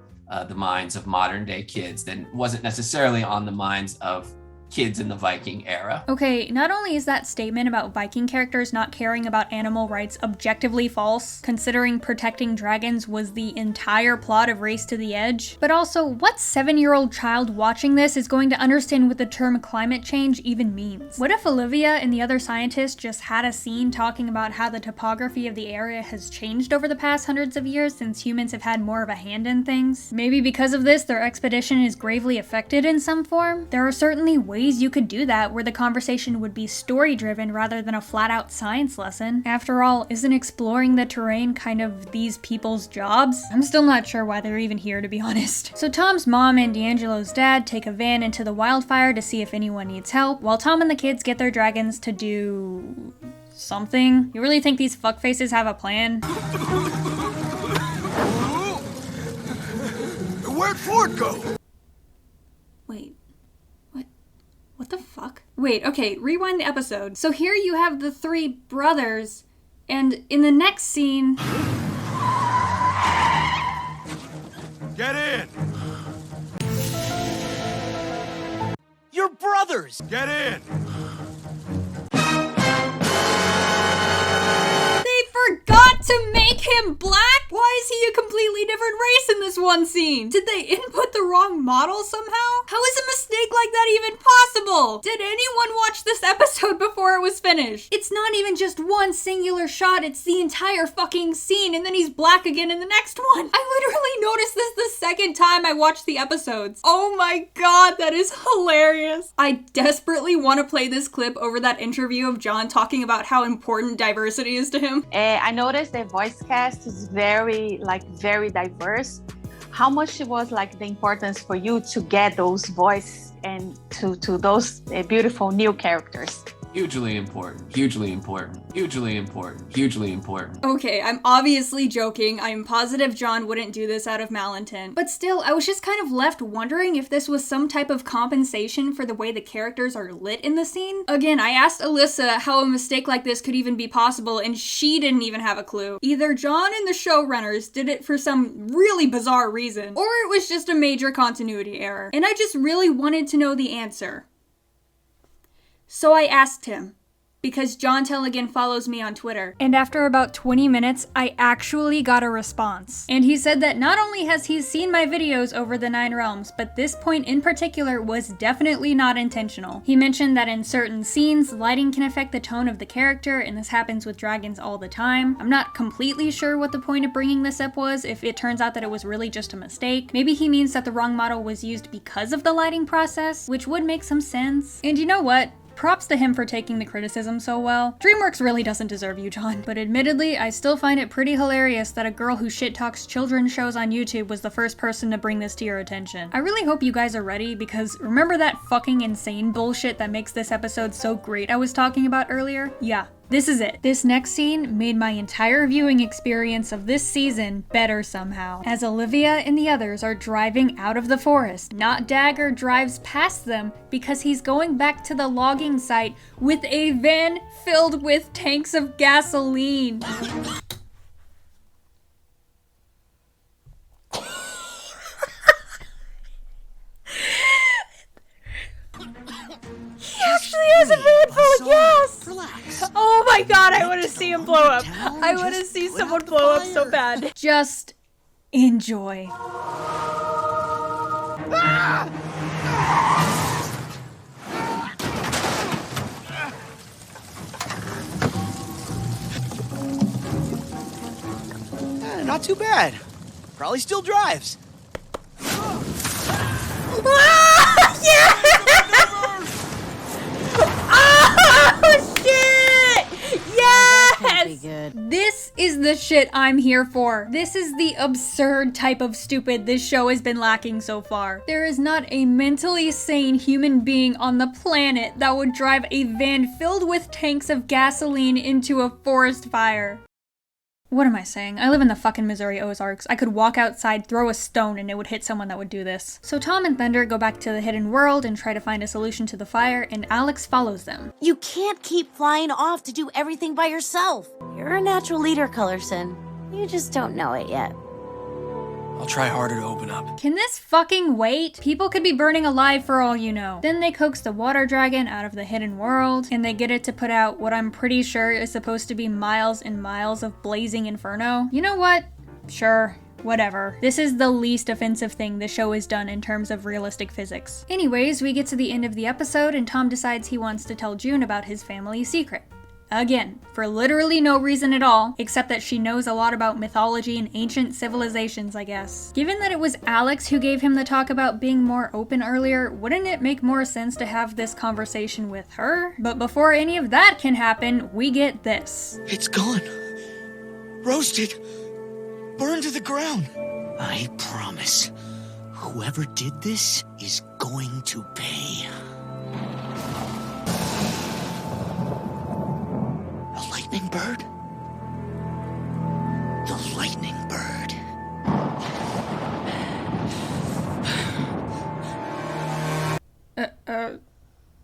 the minds of modern day kids than wasn't necessarily on the minds of kids in the Viking era. Okay, not only is that statement about Viking characters not caring about animal rights objectively false, considering protecting dragons was the entire plot of Race to the Edge, but also, what 7-year-old child watching this is going to understand what the term climate change even means? What if Olivia and the other scientists just had a scene talking about how the topography of the area has changed over the past hundreds of years since humans have had more of a hand in things? Maybe because of this, their expedition is gravely affected in some form? There are certainly ways you could do that where the conversation would be story-driven rather than a flat-out science lesson. After all, isn't exploring the terrain kind of these people's jobs? I'm still not sure why they're even here, to be honest. So Tom's mom and D'Angelo's dad take a van into the wildfire to see if anyone needs help, while Tom and the kids get their dragons to do something. You really think these fuckfaces have a plan? Where'd Ford go? Wait. What the fuck? Wait, okay, rewind the episode. So here you have the 3 brothers, and in the next scene... Get in! You're brothers! Get in! They forgot to make him black? Why is he a completely different race in this one scene? Did they input the wrong model somehow? How is a mistake like that even possible? Did anyone watch this episode before it was finished? It's not even just one singular shot, it's the entire fucking scene, and then he's black again in the next one. I literally noticed this the second time I watched the episodes. Oh my god, that is hilarious. I desperately want to play this clip over that interview of John talking about how important diversity is to him. I noticed the voice cast is very diverse. How much was the importance for you to get those voices and to those beautiful new characters? Hugely important, hugely important, hugely important, hugely important. Okay, I'm obviously joking. I'm positive John wouldn't do this out of malintent. But still, I was just kind of left wondering if this was some type of compensation for the way the characters are lit in the scene. Again, I asked Alyssa how a mistake like this could even be possible, and she didn't even have a clue. Either John and the showrunners did it for some really bizarre reason, or it was just a major continuity error. And I just really wanted to know the answer. So I asked him, because John Telligan follows me on Twitter. And after about 20 minutes, I actually got a response. And he said that not only has he seen my videos over the 9 realms, but this point in particular was definitely not intentional. He mentioned that in certain scenes, lighting can affect the tone of the character, and this happens with dragons all the time. I'm not completely sure what the point of bringing this up was, if it turns out that it was really just a mistake. Maybe he means that the wrong model was used because of the lighting process, which would make some sense. And you know what? Props to him for taking the criticism so well. DreamWorks really doesn't deserve you, John. But admittedly, I still find it pretty hilarious that a girl who shit talks children's shows on YouTube was the first person to bring this to your attention. I really hope you guys are ready, because remember that fucking insane bullshit that makes this episode so great I was talking about earlier? Yeah. This is it. This next scene made my entire viewing experience of this season better somehow. As Olivia and the others are driving out of the forest, Not Dagger drives past them because he's going back to the logging site with a van filled with tanks of gasoline. He actually has a van full of gas! Relax. Oh my god, I want to see him blow up. I want to see someone blow up so bad. Just enjoy. Not too bad. Probably still drives. Oh shit! Yes! Pretty good. This is the shit I'm here for. This is the absurd type of stupid this show has been lacking so far. There is not a mentally sane human being on the planet that would drive a van filled with tanks of gasoline into a forest fire. What am I saying? I live in the fucking Missouri Ozarks. I could walk outside, throw a stone, and it would hit someone that would do this. So Tom and Thunder go back to the hidden world and try to find a solution to the fire, and Alex follows them. You can't keep flying off to do everything by yourself. You're a natural leader, Cullerson. You just don't know it yet. I'll try harder to open up. Can this fucking wait? People could be burning alive for all you know. Then they coax the water dragon out of the hidden world, and they get it to put out what I'm pretty sure is supposed to be miles and miles of blazing inferno. You know what? Sure. Whatever. This is the least offensive thing the show has done in terms of realistic physics. Anyways, we get to the end of the episode and Tom decides he wants to tell June about his family secret. Again, for literally no reason at all, except that she knows a lot about mythology and ancient civilizations, I guess. Given that it was Alex who gave him the talk about being more open earlier, wouldn't it make more sense to have this conversation with her? But before any of that can happen, we get this. It's gone. Roasted. Burned to the ground. I promise, whoever did this is going to pay. A lightning bird? The lightning bird.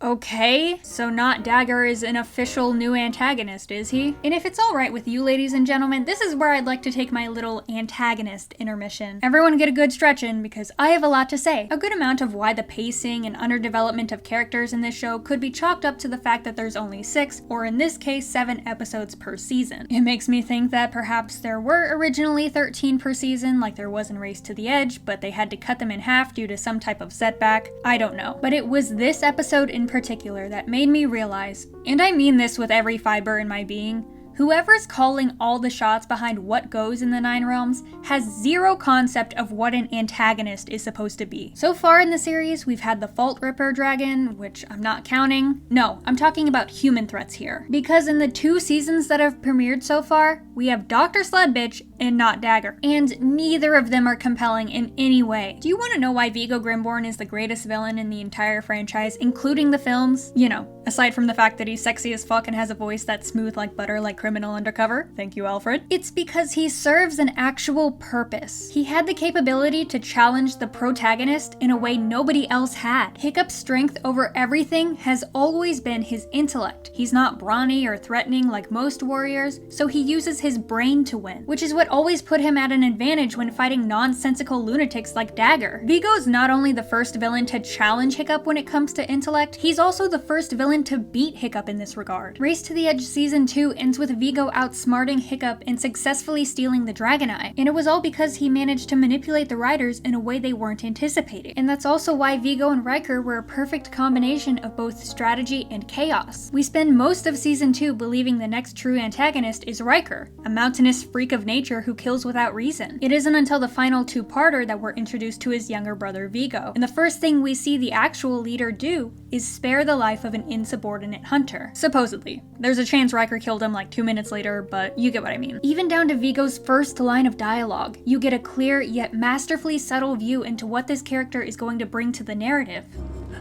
Okay, so Not Dagger is an official new antagonist, is he? And if it's alright with you, ladies and gentlemen, this is where I'd like to take my little antagonist intermission. Everyone get a good stretch in, because I have a lot to say. A good amount of why the pacing and underdevelopment of characters in this show could be chalked up to the fact that there's only 6, or in this case 7 episodes per season. It makes me think that perhaps there were originally 13 per season, like there was in Race to the Edge, but they had to cut them in half due to some type of setback. I don't know. But it was this episode in particular that made me realize, and I mean this with every fiber in my being, whoever's calling all the shots behind what goes in the 9 Realms has zero concept of what an antagonist is supposed to be. So far in the series, we've had the Fault Ripper dragon, which I'm not counting. No, I'm talking about human threats here. Because in the 2 seasons that have premiered so far, we have Dr. Sledbitch and Not Dagger, and neither of them are compelling in any way. Do you want to know why Viggo Grimborn is the greatest villain in the entire franchise, including the films? You know, aside from the fact that he's sexy as fuck and has a voice that's smooth like butter like Criminal Undercover. Thank you, Alfred. It's because he serves an actual purpose. He had the capability to challenge the protagonist in a way nobody else had. Hiccup's strength over everything has always been his intellect. He's not brawny or threatening like most warriors, so he uses his brain to win, which is what always put him at an advantage when fighting nonsensical lunatics like Dagger. Viggo's not only the first villain to challenge Hiccup when it comes to intellect, he's also the first villain to beat Hiccup in this regard. Race to the Edge Season 2 ends with Vigo outsmarting Hiccup and successfully stealing the Dragon Eye, and it was all because he managed to manipulate the riders in a way they weren't anticipating. And that's also why Vigo and Riker were a perfect combination of both strategy and chaos. We spend most of season 2 believing the next true antagonist is Riker, a mountainous freak of nature who kills without reason. It isn't until the final two-parter that we're introduced to his younger brother Vigo, and the first thing we see the actual leader do is spare the life of an insubordinate hunter. Supposedly. There's a chance Riker killed him like 2 minutes later, but you get what I mean. Even down to Vigo's first line of dialogue, you get a clear yet masterfully subtle view into what this character is going to bring to the narrative.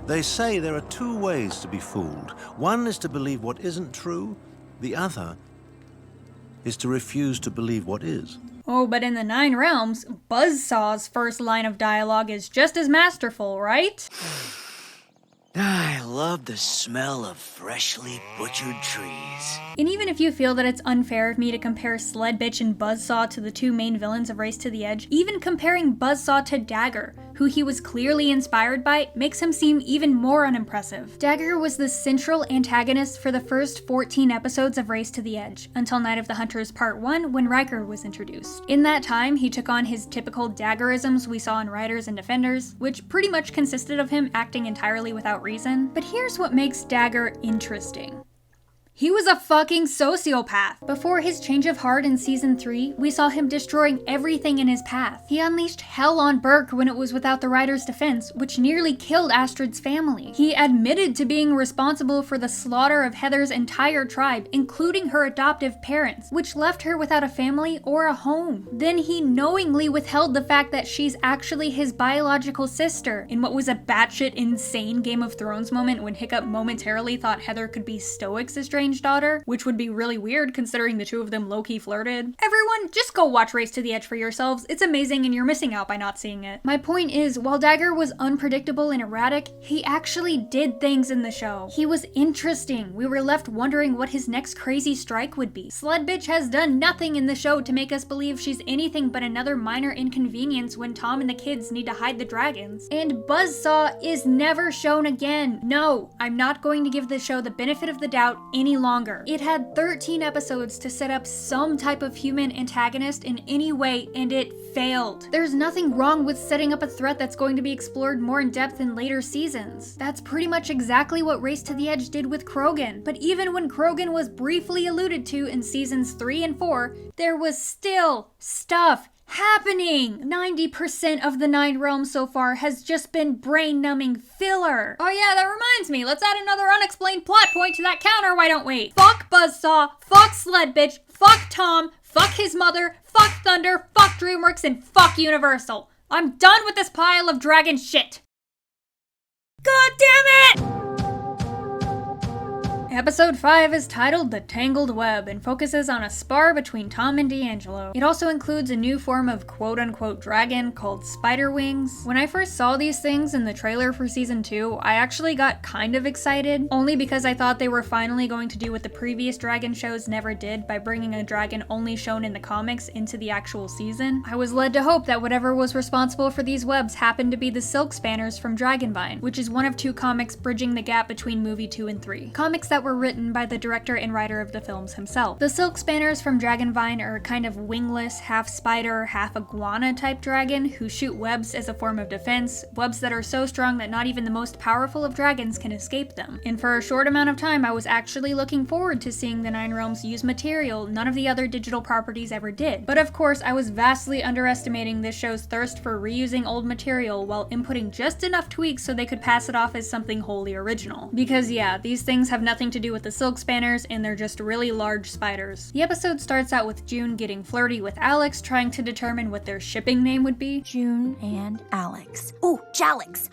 They say there are two ways to be fooled. One is to believe what isn't true, the other is to refuse to believe what is. Oh, but in the Nine Realms, Buzzsaw's first line of dialogue is just as masterful, right? I love the smell of freshly butchered trees. And even if you feel that it's unfair of me to compare Sled Bitch and Buzzsaw to the two main villains of Race to the Edge, even comparing Buzzsaw to Dagger, who he was clearly inspired by, makes him seem even more unimpressive. Dagger was the central antagonist for the first 14 episodes of Race to the Edge, until Night of the Hunters Part 1 when Riker was introduced. In that time, he took on his typical Daggerisms we saw in Riders and Defenders, which pretty much consisted of him acting entirely without reason. But here's what makes Dagger interesting. He was a fucking sociopath. Before his change of heart in season 3, we saw him destroying everything in his path. He unleashed hell on Burke when it was without the Rider's defense, which nearly killed Astrid's family. He admitted to being responsible for the slaughter of Heather's entire tribe, including her adoptive parents, which left her without a family or a home. Then he knowingly withheld the fact that she's actually his biological sister, in what was a batshit insane Game of Thrones moment when Hiccup momentarily thought Heather could be Stoic's estranged daughter, which would be really weird considering the two of them low-key flirted. Everyone, just go watch Race to the Edge for yourselves. It's amazing and you're missing out by not seeing it. My point is, while Dagger was unpredictable and erratic, he actually did things in the show. He was interesting. We were left wondering what his next crazy strike would be. Sled Bitch has done nothing in the show to make us believe she's anything but another minor inconvenience when Tom and the kids need to hide the dragons. And Buzzsaw is never shown again. No, I'm not going to give the show the benefit of the doubt any longer. It had 13 episodes to set up some type of human antagonist in any way, and it failed. There's nothing wrong with setting up a threat that's going to be explored more in depth in later seasons. That's pretty much exactly what Race to the Edge did with Krogan. But even when Krogan was briefly alluded to in seasons 3 and 4, there was still stuff happening. 90% of the 9 Realms so far has just been brain-numbing filler. Oh yeah, that reminds me, let's add another unexplained plot point to that counter, why don't we? Fuck Buzzsaw, fuck Sled Bitch, fuck Tom, fuck his mother, fuck Thunder, fuck DreamWorks, and fuck Universal. I'm done with this pile of dragon shit. God damn it! Episode 5 is titled The Tangled Web and focuses on a spar between Tom and D'Angelo. It also includes a new form of quote-unquote dragon called spider wings. When I first saw these things in the trailer for season 2, I actually got kind of excited, only because I thought they were finally going to do what the previous dragon shows never did by bringing a dragon only shown in the comics into the actual season. I was led to hope that whatever was responsible for these webs happened to be the Silk Spanners from Dragonvine, which is one of 2 comics bridging the gap between movie 2 and 3. Comics that were written by the director and writer of the films himself. The Silk Spanners from Dragonvine are a kind of wingless, half spider, half iguana type dragon who shoot webs as a form of defense, webs that are so strong that not even the most powerful of dragons can escape them. And for a short amount of time, I was actually looking forward to seeing the 9 Realms use material none of the other digital properties ever did. But of course, I was vastly underestimating this show's thirst for reusing old material while inputting just enough tweaks so they could pass it off as something wholly original. Because yeah, these things have nothing to do with the Silk Spanners, and they're just really large spiders. The episode starts out with June getting flirty with Alex, trying to determine what their shipping name would be. June and Alex. Ooh, Jalix.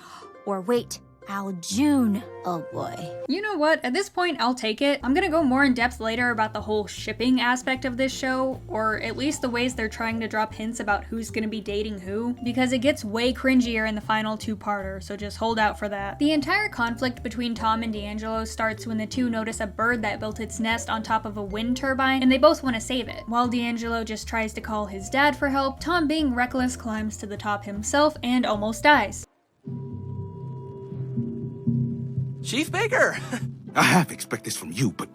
Or wait, Aljune. Oh boy. You know what? At this point, I'll take it. I'm gonna go more in depth later about the whole shipping aspect of this show, or at least the ways they're trying to drop hints about who's gonna be dating who, because it gets way cringier in the final 2-parter, so just hold out for that. The entire conflict between Tom and D'Angelo starts when the two notice a bird that built its nest on top of a wind turbine, and they both want to save it. While D'Angelo just tries to call his dad for help, Tom, being reckless, climbs to the top himself and almost dies. Chief Baker! I half expect this from you, but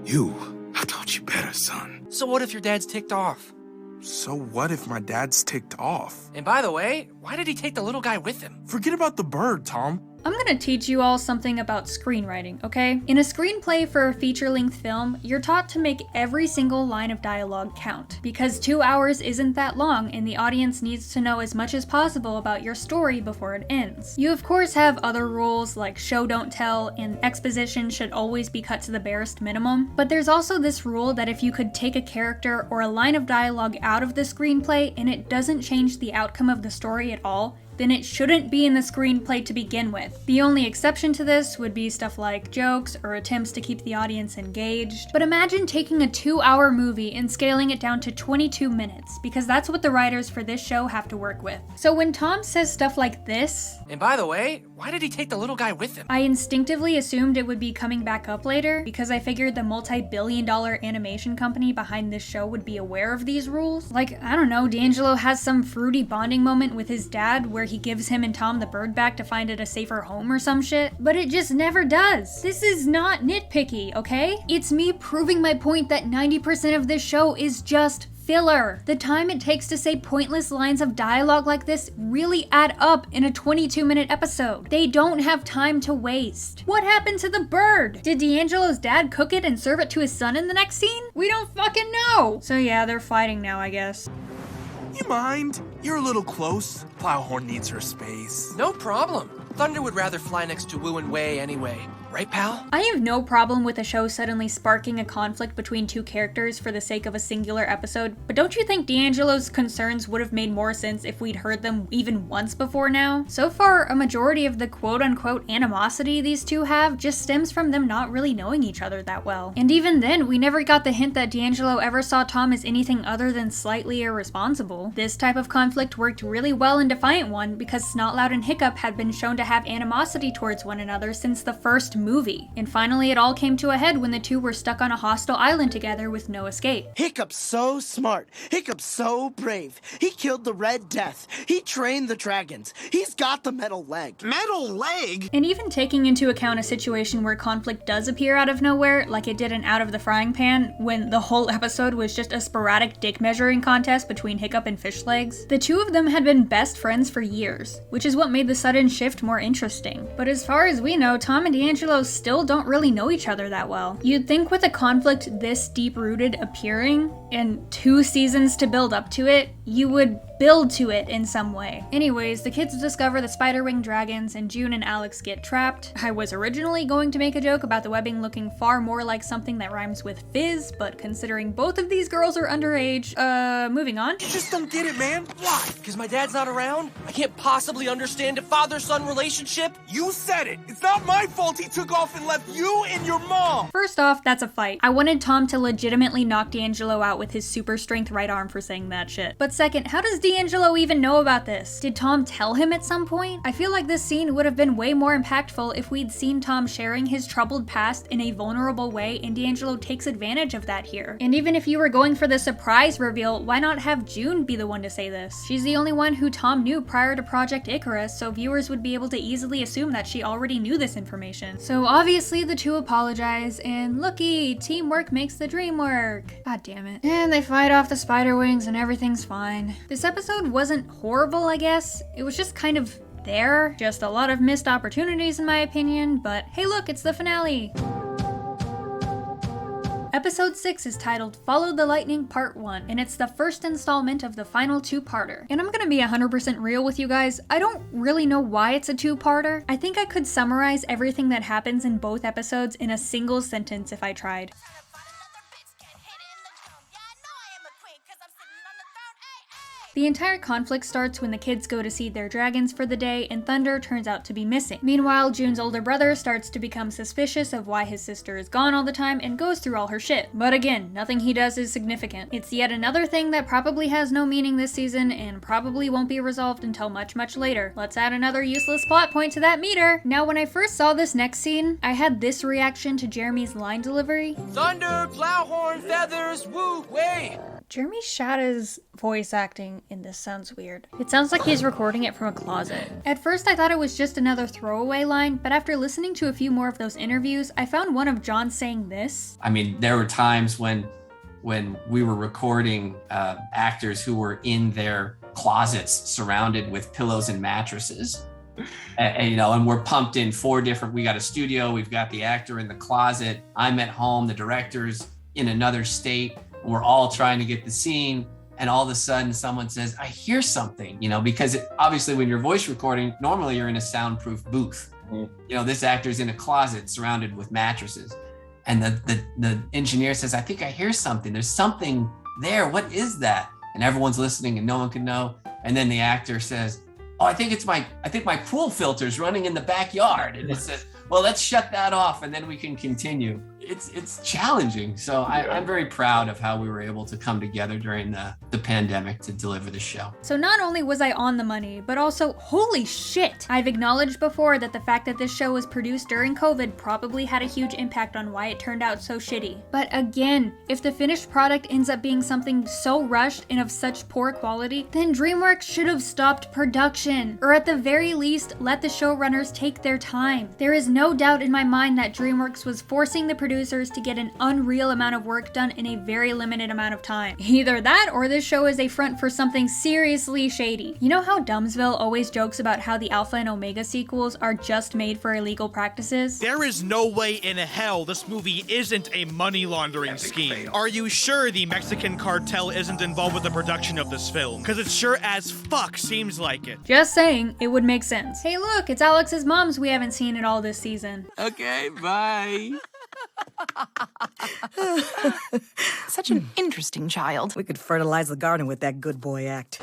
I taught you better, son. So what if your dad's ticked off? So what if my dad's ticked off? And by the way, why did he take the little guy with him? Forget about the bird, Tom. I'm gonna teach you all something about screenwriting, okay? In a screenplay for a feature-length film, you're taught to make every single line of dialogue count. Because 2 hours isn't that long, and the audience needs to know as much as possible about your story before it ends. You of course have other rules like show don't tell, and exposition should always be cut to the barest minimum, but there's also this rule that if you could take a character or a line of dialogue out of the screenplay and it doesn't change the outcome of the story at all, then it shouldn't be in the screenplay to begin with. The only exception to this would be stuff like jokes or attempts to keep the audience engaged. But imagine taking a 2-hour movie and scaling it down to 22 minutes, because that's what the writers for this show have to work with. So when Tom says stuff like this, and by the way, why did he take the little guy with him? I instinctively assumed it would be coming back up later, because I figured the multi-billion-dollar animation company behind this show would be aware of these rules. Like, I don't know, D'Angelo has some fruity bonding moment with his dad where he gives him and Tom the bird back to find it a safer home or some shit, but it just never does. This is not nitpicky, okay? It's me proving my point that 90% of this show is just filler. The time it takes to say pointless lines of dialogue like this really add up in a 22-minute episode. They don't have time to waste. What happened to the bird? Did D'Angelo's dad cook it and serve it to his son in the next scene? We don't fucking know. So yeah, they're fighting now, I guess. You mind? You're a little close. Plowhorn needs her space. No problem. Thunder would rather fly next to Wu and Wei anyway. Right, pal? I have no problem with a show suddenly sparking a conflict between two characters for the sake of a singular episode, but don't you think D'Angelo's concerns would have made more sense if we'd heard them even once before now? So far, a majority of the quote-unquote animosity these two have just stems from them not really knowing each other that well. And even then, we never got the hint that D'Angelo ever saw Tom as anything other than slightly irresponsible. This type of conflict worked really well in Defiant One because Snotlout and Hiccup had been shown to have animosity towards one another since the first movie. And finally it all came to a head when the two were stuck on a hostile island together with no escape. Hiccup's so smart. Hiccup's so brave. He killed the Red Death. He trained the dragons. He's got the metal leg. Metal leg? And even taking into account a situation where conflict does appear out of nowhere, like it did in Out of the Frying Pan, when the whole episode was just a sporadic dick measuring contest between Hiccup and Fish Legs, the two of them had been best friends for years, which is what made the sudden shift more interesting. But as far as we know, Tom and D'Angelo still don't really know each other that well. You'd think with a conflict this deep-rooted appearing, and 2 seasons to build up to it, you would build to it in some way. Anyways, the kids discover the spider-winged dragons and June and Alex get trapped. I was originally going to make a joke about the webbing looking far more like something that rhymes with fizz, but considering both of these girls are underage, moving on. You just don't get it, man. Why? Because my dad's not around? I can't possibly understand a father-son relationship? You said it. It's not my fault he took off and left you and your mom. First off, that's a fight. I wanted Tom to legitimately knock D'Angelo out with his super strength right arm for saying that shit. But second, how does D'Angelo even know about this? Did Tom tell him at some point? I feel like this scene would have been way more impactful if we'd seen Tom sharing his troubled past in a vulnerable way, and D'Angelo takes advantage of that here. And even if you were going for the surprise reveal, why not have June be the one to say this? She's the only one who Tom knew prior to Project Icarus, so viewers would be able to easily assume that she already knew this information. So obviously the two apologize, and looky, teamwork makes the dream work. God damn it. And they fight off the spider wings and everything's fine. This episode wasn't horrible, I guess. It was just kind of there. Just a lot of missed opportunities in my opinion, but hey look, it's the finale. Episode 6 is titled Follow the Lightning Part 1, and it's the first installment of the final 2-parter. And I'm gonna be 100% real with you guys, I don't really know why it's a 2-parter. I think I could summarize everything that happens in both episodes in a single sentence if I tried. The entire conflict starts when the kids go to see their dragons for the day and Thunder turns out to be missing. Meanwhile, June's older brother starts to become suspicious of why his sister is gone all the time and goes through all her shit. But again, nothing he does is significant. It's yet another thing that probably has no meaning this season and probably won't be resolved until much, much later. Let's add another useless plot point to that meter. Now, when I first saw this next scene, I had this reaction to Jeremy's line delivery. Thunder, Plowhorn, Feathers, Woo, Wei. Jeremy Shada's voice acting in this sounds weird. It sounds like he's recording it from a closet. At first I thought it was just another throwaway line, but after listening to a few more of those interviews, I found one of John saying this. I mean, there were times when we were recording actors who were in their closets surrounded with pillows and mattresses. And we're pumped in we got a studio, we've got the actor in the closet, I'm at home, the director's in another state, we're all trying to get the scene, and all of a sudden someone says, I hear something, because obviously when you're voice recording, normally you're in a soundproof booth. This actor's in a closet surrounded with mattresses. And the engineer says, I think I hear something. There's something there. What is that? And everyone's listening and no one can know. And then the actor says, oh, I think my pool filter's running in the backyard. And it says, well, let's shut that off and then we can continue. It's challenging. So I'm very proud of how we were able to come together during the pandemic to deliver the show. So not only was I on the money, but also, holy shit! I've acknowledged before that the fact that this show was produced during COVID probably had a huge impact on why it turned out so shitty. But again, if the finished product ends up being something so rushed and of such poor quality, then DreamWorks should have stopped production, or at the very least, let the showrunners take their time. There is no doubt in my mind that DreamWorks was forcing the producers to get an unreal amount of work done in a very limited amount of time. Either that, or this show is a front for something seriously shady. You know how Dumbsville always jokes about how the Alpha and Omega sequels are just made for illegal practices? There is no way in hell this movie isn't a money laundering scheme. Are you sure the Mexican cartel isn't involved with the production of this film? Because it sure as fuck seems like it. Just saying, it would make sense. Hey look, it's Alex's moms we haven't seen at all this season. Okay, bye. Such an interesting child. We could fertilize the garden with that good boy act.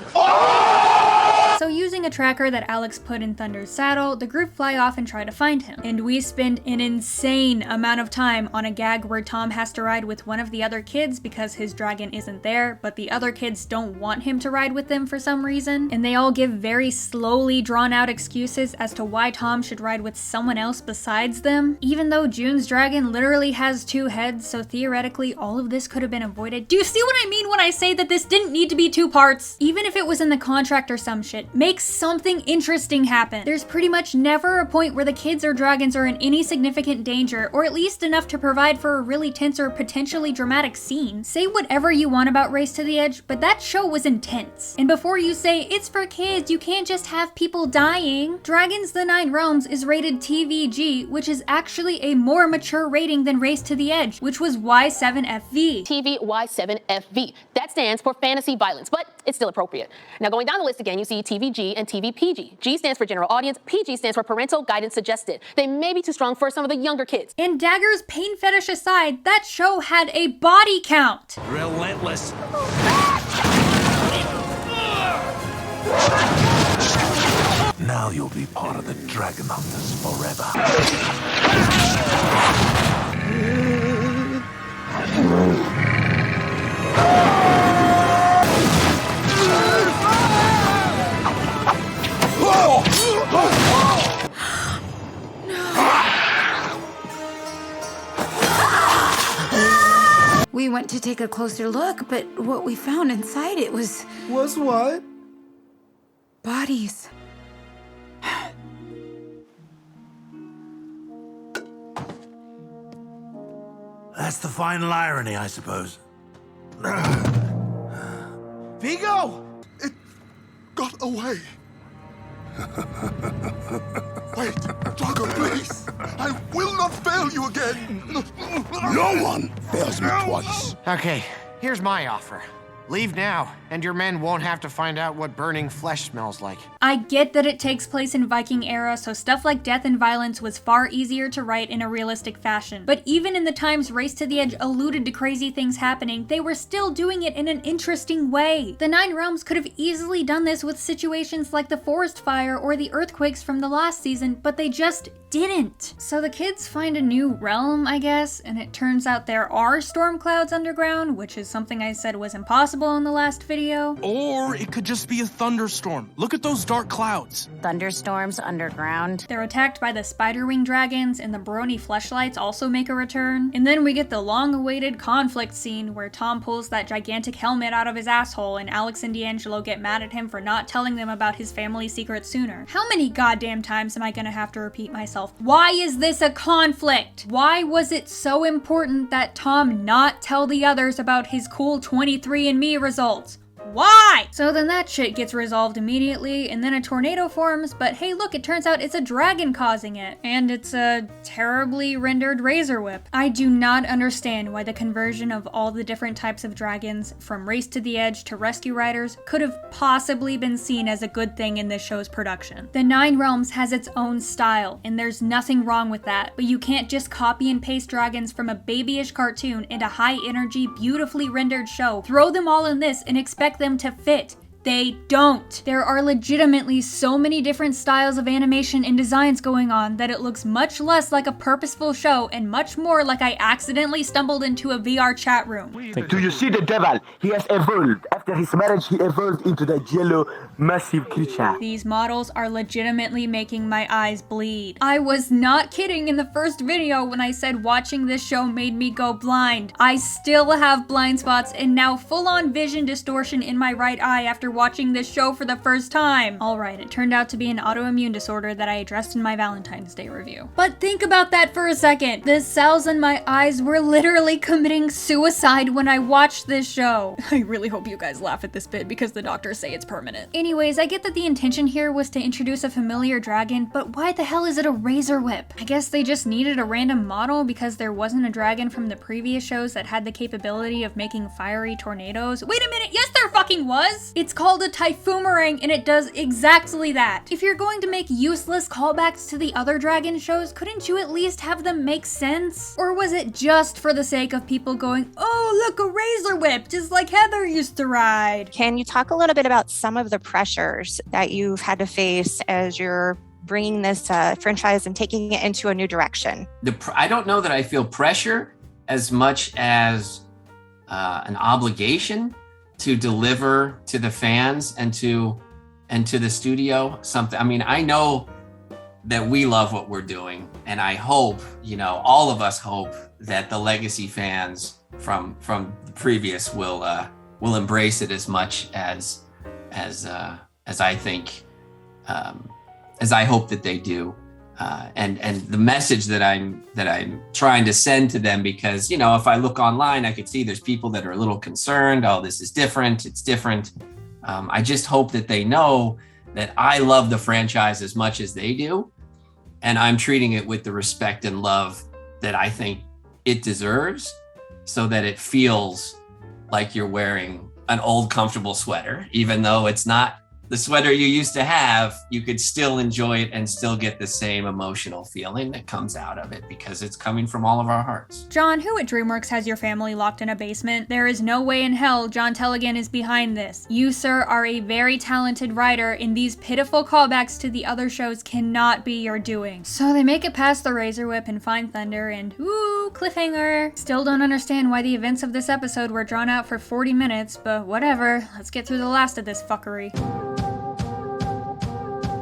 So using a tracker that Alex put in Thunder's saddle, the group fly off and try to find him. And we spend an insane amount of time on a gag where Tom has to ride with one of the other kids because his dragon isn't there, but the other kids don't want him to ride with them for some reason. And they all give very slowly drawn out excuses as to why Tom should ride with someone else besides them. Even though June's dragon literally has 2 heads, so theoretically all of this could have been avoided. Do you see what I mean when I say that this didn't need to be 2 parts? Even if it was in the contract or some shit, make something interesting happen. There's pretty much never a point where the kids or dragons are in any significant danger, or at least enough to provide for a really tense or potentially dramatic scene. Say whatever you want about Race to the Edge, but that show was intense. And before you say, it's for kids, you can't just have people dying. Dragons: The Nine Realms is rated TVG, which is actually a more mature rating than Race to the Edge, which was Y7FV. TVY7FV. That stands for fantasy violence, but it's still appropriate. Now going down the list again, you see TVG and TVPG. G stands for general audience, PG stands for parental guidance suggested. They may be too strong for some of the younger kids. And Dagger's pain fetish aside, that show had a body count. Relentless. Now you'll be part of the Dragon Hunters forever. We went to take a closer look, but what we found inside it was... Was what? Bodies. That's the final irony, I suppose. Vigo! It got away. Wait, Drago, please. I will not fail you again. No one fails me twice. Okay, here's my offer. Leave now, and your men won't have to find out what burning flesh smells like. I get that it takes place in Viking era, so stuff like death and violence was far easier to write in a realistic fashion. But even in the times Race to the Edge alluded to crazy things happening, they were still doing it in an interesting way. The Nine Realms could have easily done this with situations like the forest fire or the earthquakes from the last season, but they just didn't. So the kids find a new realm, I guess, and it turns out there are storm clouds underground, which is something I said was impossible possible in the last video. Or it could just be a thunderstorm. Look at those dark clouds. Thunderstorms underground. They're attacked by the spiderwing dragons, and the Baroni fleshlights also make a return. And then we get the long-awaited conflict scene where Tom pulls that gigantic helmet out of his asshole and Alex and D'Angelo get mad at him for not telling them about his family secret sooner. How many goddamn times am I gonna have to repeat myself? Why is this a conflict? Why was it so important that Tom not tell the others about his cool 23andMe results? Why? So then that shit gets resolved immediately, and then a tornado forms, but hey look, it turns out it's a dragon causing it. And it's a terribly rendered razor whip. I do not understand why the conversion of all the different types of dragons, from Race to the Edge to Rescue Riders, could have possibly been seen as a good thing in this show's production. The Nine Realms has its own style, and there's nothing wrong with that, but you can't just copy and paste dragons from a babyish cartoon into high energy, beautifully rendered show, throw them all in this, and expect them to fit. They don't. There are legitimately so many different styles of animation and designs going on that it looks much less like a purposeful show and much more like I accidentally stumbled into a VR chat room. Do you see the devil? He has evolved. After his marriage, he evolved into that yellow, massive creature. These models are legitimately making my eyes bleed. I was not kidding in the first video when I said watching this show made me go blind. I still have blind spots and now full-on vision distortion in my right eye after watching this show for the first time. Alright, it turned out to be an autoimmune disorder that I addressed in my Valentine's Day review. But think about that for a second. The cells in my eyes were literally committing suicide when I watched this show. I really hope you guys laugh at this bit because the doctors say it's permanent. Anyways, I get that the intention here was to introduce a familiar dragon, but why the hell is it a razor whip? I guess they just needed a random model because there wasn't a dragon from the previous shows that had the capability of making fiery tornadoes. Wait a minute, yes there fucking was! It's called a Typhoomerang and it does exactly that. If you're going to make useless callbacks to the other dragon shows, couldn't you at least have them make sense? Or was it just for the sake of people going, oh look, a razor whip, just like Heather used to ride? Can you talk a little bit about some of the pressures that you've had to face as you're bringing this franchise and taking it into a new direction? I don't know that I feel pressure as much as an obligation to deliver to the fans and to the studio something. I mean, I know that we love what we're doing, and I hope, all of us hope that the legacy fans from the previous will embrace it as much as I think, as I hope that they do. And the message that I'm trying to send to them, because, if I look online, I could see there's people that are a little concerned. Oh, this is different. It's different. I just hope that they know that I love the franchise as much as they do. And I'm treating it with the respect and love that I think it deserves, so that it feels like you're wearing an old comfortable sweater, even though it's not the sweater you used to have. You could still enjoy it and still get the same emotional feeling that comes out of it because it's coming from all of our hearts. John, who at DreamWorks has your family locked in a basement? There is no way in hell John Telligan is behind this. You, sir, are a very talented writer, and these pitiful callbacks to the other shows cannot be your doing. So they make it past the razor whip and find Thunder, and ooh, cliffhanger. Still don't understand why the events of this episode were drawn out for 40 minutes, but whatever. Let's get through the last of this fuckery.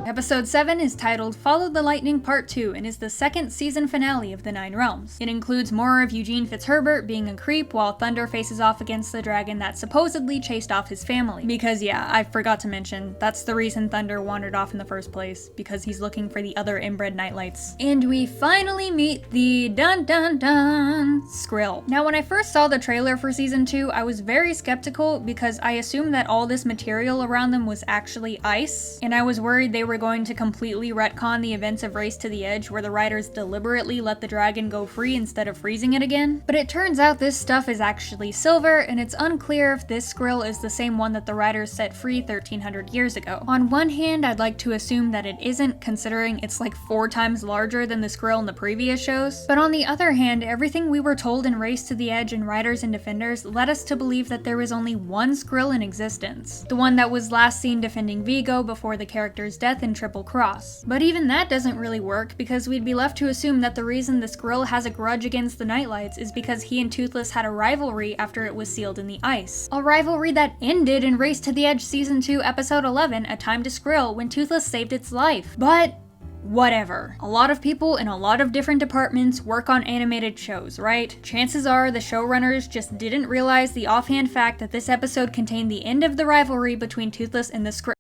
Episode 7 is titled Follow the Lightning Part 2 and is the second season finale of the Nine Realms. It includes more of Eugene Fitzherbert being a creep while Thunder faces off against the dragon that supposedly chased off his family. Because yeah, I forgot to mention, that's the reason Thunder wandered off in the first place, because he's looking for the other inbred nightlights. And we finally meet the dun-dun-dun Skrill. Now when I first saw the trailer for season 2, I was very skeptical because I assumed that all this material around them was actually ice, and I was worried they were going to completely retcon the events of Race to the Edge, where the writers deliberately let the dragon go free instead of freezing it again. But it turns out this stuff is actually silver, and it's unclear if this Skrill is the same one that the writers set free 1300 years ago. On one hand, I'd like to assume that it isn't, considering it's like 4 times larger than the Skrill in the previous shows. But on the other hand, everything we were told in Race to the Edge and Riders and Defenders led us to believe that there was only one Skrill in existence. The one that was last seen defending Vigo before the character's death in and triple cross. But even that doesn't really work because we'd be left to assume that the reason the Skrill has a grudge against the Nightlights is because he and Toothless had a rivalry after it was sealed in the ice. A rivalry that ended in Race to the Edge Season 2 Episode 11, A Time to Skrill, when Toothless saved its life. But whatever. A lot of people in a lot of different departments work on animated shows, right? Chances are the showrunners just didn't realize the offhand fact that this episode contained the end of the rivalry between Toothless and the Skrill.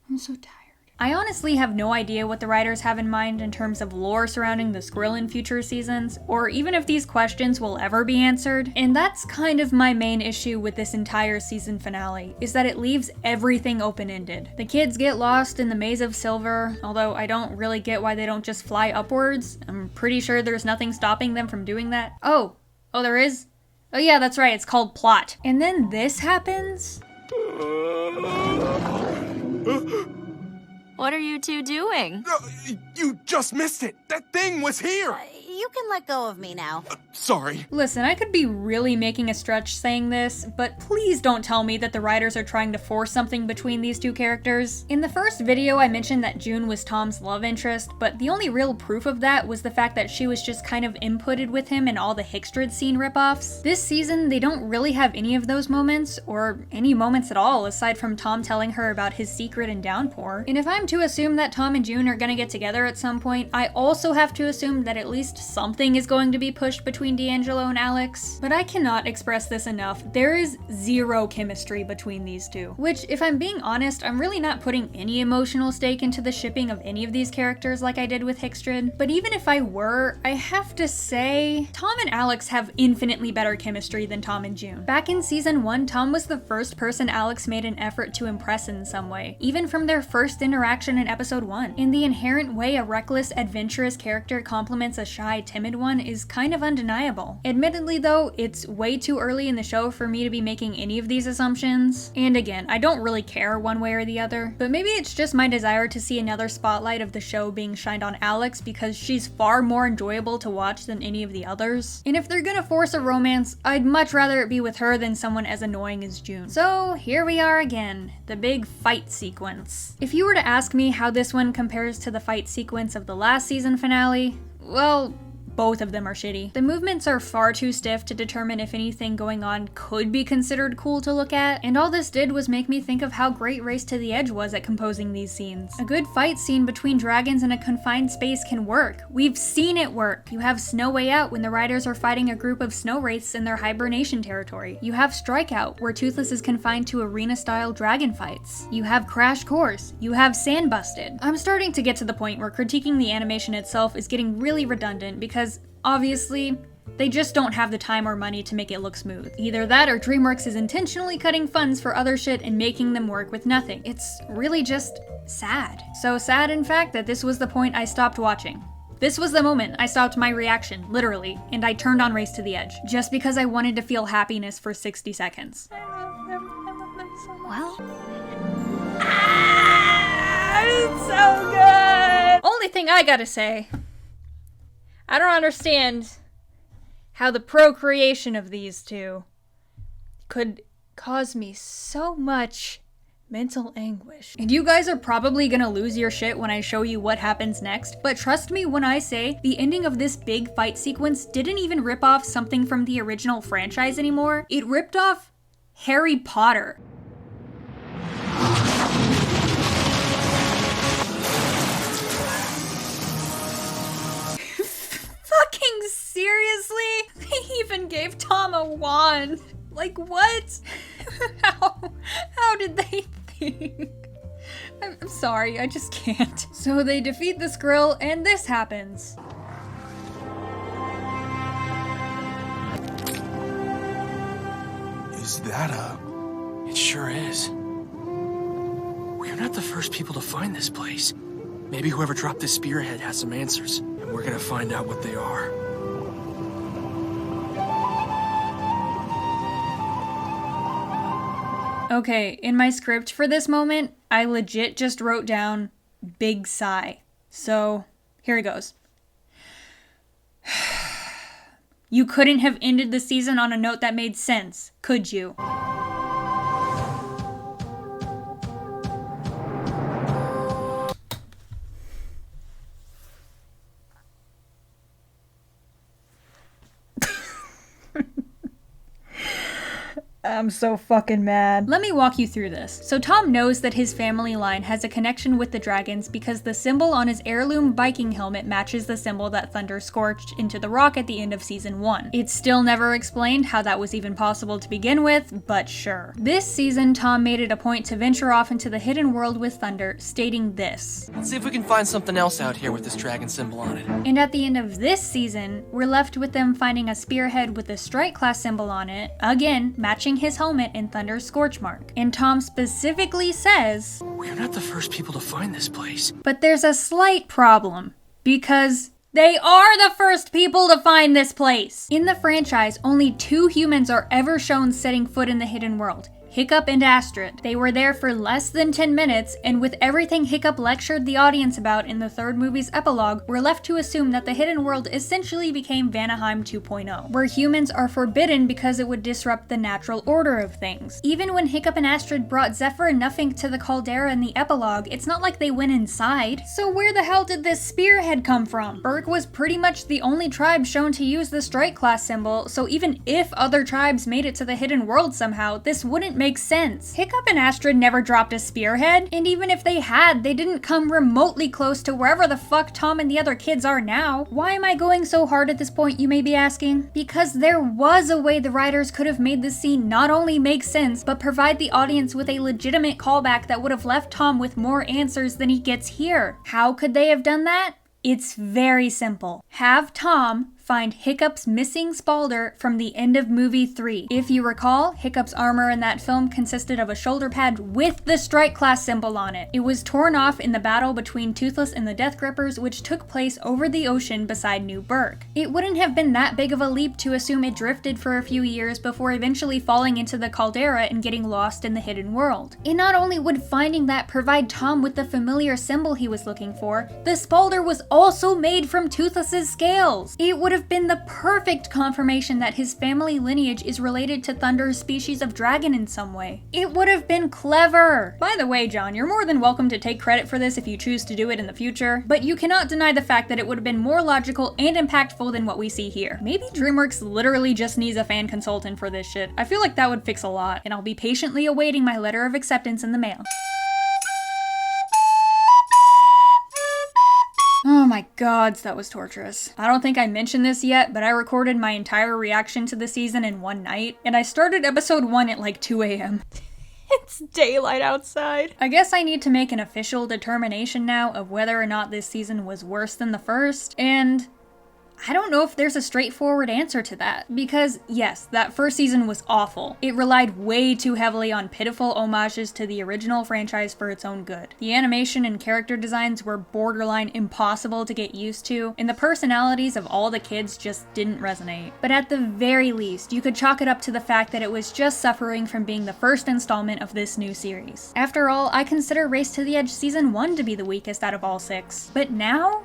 I'm so tired. I honestly have no idea what the writers have in mind in terms of lore surrounding the Skrill in future seasons, or even if these questions will ever be answered, and that's kind of my main issue with this entire season finale, is that it leaves everything open-ended. The kids get lost in the Maze of Silver, although I don't really get why they don't just fly upwards. I'm pretty sure there's nothing stopping them from doing that. Oh, there is? Oh yeah, that's right, it's called plot. And then this happens? What are you two doing? You just missed it. That thing was here. You can let go of me now. Sorry. Listen, I could be really making a stretch saying this, but please don't tell me that the writers are trying to force something between these two characters. In the first video, I mentioned that June was Tom's love interest, but the only real proof of that was the fact that she was just kind of inputted with him in all the Hickstrid scene ripoffs. This season, they don't really have any of those moments, or any moments at all, aside from Tom telling her about his secret in Downpour. And if I'm to assume that Tom and June are gonna get together at some point, I also have to assume that at least something is going to be pushed between D'Angelo and Alex. But I cannot express this enough. There is zero chemistry between these two. Which, if I'm being honest, I'm really not putting any emotional stake into the shipping of any of these characters like I did with Hickstrid. But even if I were, I have to say, Tom and Alex have infinitely better chemistry than Tom and June. Back in season 1, Tom was the first person Alex made an effort to impress in some way, even from their first interaction in episode 1. In the inherent way a reckless, adventurous character complements a shy, timid one is kind of undeniable. Admittedly though, it's way too early in the show for me to be making any of these assumptions. And again, I don't really care one way or the other, but maybe it's just my desire to see another spotlight of the show being shined on Alex because she's far more enjoyable to watch than any of the others. And if they're gonna force a romance, I'd much rather it be with her than someone as annoying as June. So here we are again, the big fight sequence. If you were to ask me how this one compares to the fight sequence of the last season finale, well, both of them are shitty. The movements are far too stiff to determine if anything going on could be considered cool to look at, and all this did was make me think of how great Race to the Edge was at composing these scenes. A good fight scene between dragons in a confined space can work. We've seen it work. You have Snow Way Out when the riders are fighting a group of snow wraiths in their hibernation territory. You have Strikeout where Toothless is confined to arena-style dragon fights. You have Crash Course. You have Sand Busted. I'm starting to get to the point where critiquing the animation itself is getting really redundant because obviously, they just don't have the time or money to make it look smooth. Either that or DreamWorks is intentionally cutting funds for other shit and making them work with nothing. It's really just sad. So sad, in fact, that this was the point I stopped watching. This was the moment I stopped my reaction, literally, and I turned on Race to the Edge, just because I wanted to feel happiness for 60 seconds. I love them so much. Well, it's so good! Only thing I gotta say, I don't understand how the procreation of these two could cause me so much mental anguish. And you guys are probably gonna lose your shit when I show you what happens next, but trust me when I say the ending of this big fight sequence didn't even rip off something from the original franchise anymore. It ripped off Harry Potter. Fucking seriously? They even gave Tom a wand. Like, what? How did they think? I'm sorry, I just can't. So they defeat the Skrill, and this happens. Is that It sure is. We're not the first people to find this place. Maybe whoever dropped this spearhead has some answers, and we're gonna find out what they are. Okay, in my script for this moment, I legit just wrote down big sigh. So, here it goes. You couldn't have ended the season on a note that made sense, could you? I'm so fucking mad. Let me walk you through this. So Tom knows that his family line has a connection with the dragons because the symbol on his heirloom Viking helmet matches the symbol that Thunder scorched into the rock at the end of season 1. It's still never explained how that was even possible to begin with, but sure. This season, Tom made it a point to venture off into the hidden world with Thunder, stating this. Let's see if we can find something else out here with this dragon symbol on it. And at the end of this season, we're left with them finding a spearhead with a strike class symbol on it, again, matching his helmet and Thunder's scorch mark. And Tom specifically says, "We're not the first people to find this place." But there's a slight problem, because they are the first people to find this place! In the franchise, only 2 humans are ever shown setting foot in the hidden world. Hiccup and Astrid. They were there for less than 10 minutes, and with everything Hiccup lectured the audience about in the 3rd movie's epilogue, we're left to assume that the hidden world essentially became Vanaheim 2.0, where humans are forbidden because it would disrupt the natural order of things. Even when Hiccup and Astrid brought Zephyr and Nuffink to the caldera in the epilogue, it's not like they went inside. So where the hell did this spearhead come from? Berk was pretty much the only tribe shown to use the strike class symbol, so even if other tribes made it to the hidden world somehow, this wouldn't make sense. Hiccup and Astrid never dropped a spearhead, and even if they had, they didn't come remotely close to wherever the fuck Tom and the other kids are now. Why am I going so hard at this point, you may be asking? Because there was a way the writers could have made this scene not only make sense, but provide the audience with a legitimate callback that would have left Tom with more answers than he gets here. How could they have done that? It's very simple. Have Tom find Hiccup's missing Spalder from the end of movie 3. If you recall, Hiccup's armor in that film consisted of a shoulder pad with the strike class symbol on it. It was torn off in the battle between Toothless and the Death Grippers, which took place over the ocean beside New Berk. It wouldn't have been that big of a leap to assume it drifted for a few years before eventually falling into the caldera and getting lost in the hidden world. And not only would finding that provide Tom with the familiar symbol he was looking for, the Spalder was also made from Toothless's scales. It would have been the perfect confirmation that his family lineage is related to Thunder's species of dragon in some way. It would have been clever! By the way, John, you're more than welcome to take credit for this if you choose to do it in the future, but you cannot deny the fact that it would have been more logical and impactful than what we see here. Maybe DreamWorks literally just needs a fan consultant for this shit. I feel like that would fix a lot, and I'll be patiently awaiting my letter of acceptance in the mail. Oh my god, that was torturous. I don't think I mentioned this yet, but I recorded my entire reaction to the season in one night, and I started episode 1 at like 2 a.m. It's daylight outside. I guess I need to make an official determination now of whether or not this season was worse than the first, and I don't know if there's a straightforward answer to that, because yes, that first season was awful. It relied way too heavily on pitiful homages to the original franchise for its own good. The animation and character designs were borderline impossible to get used to, and the personalities of all the kids just didn't resonate. But at the very least, you could chalk it up to the fact that it was just suffering from being the first installment of this new series. After all, I consider Race to the Edge Season 1 to be the weakest out of all 6. But now,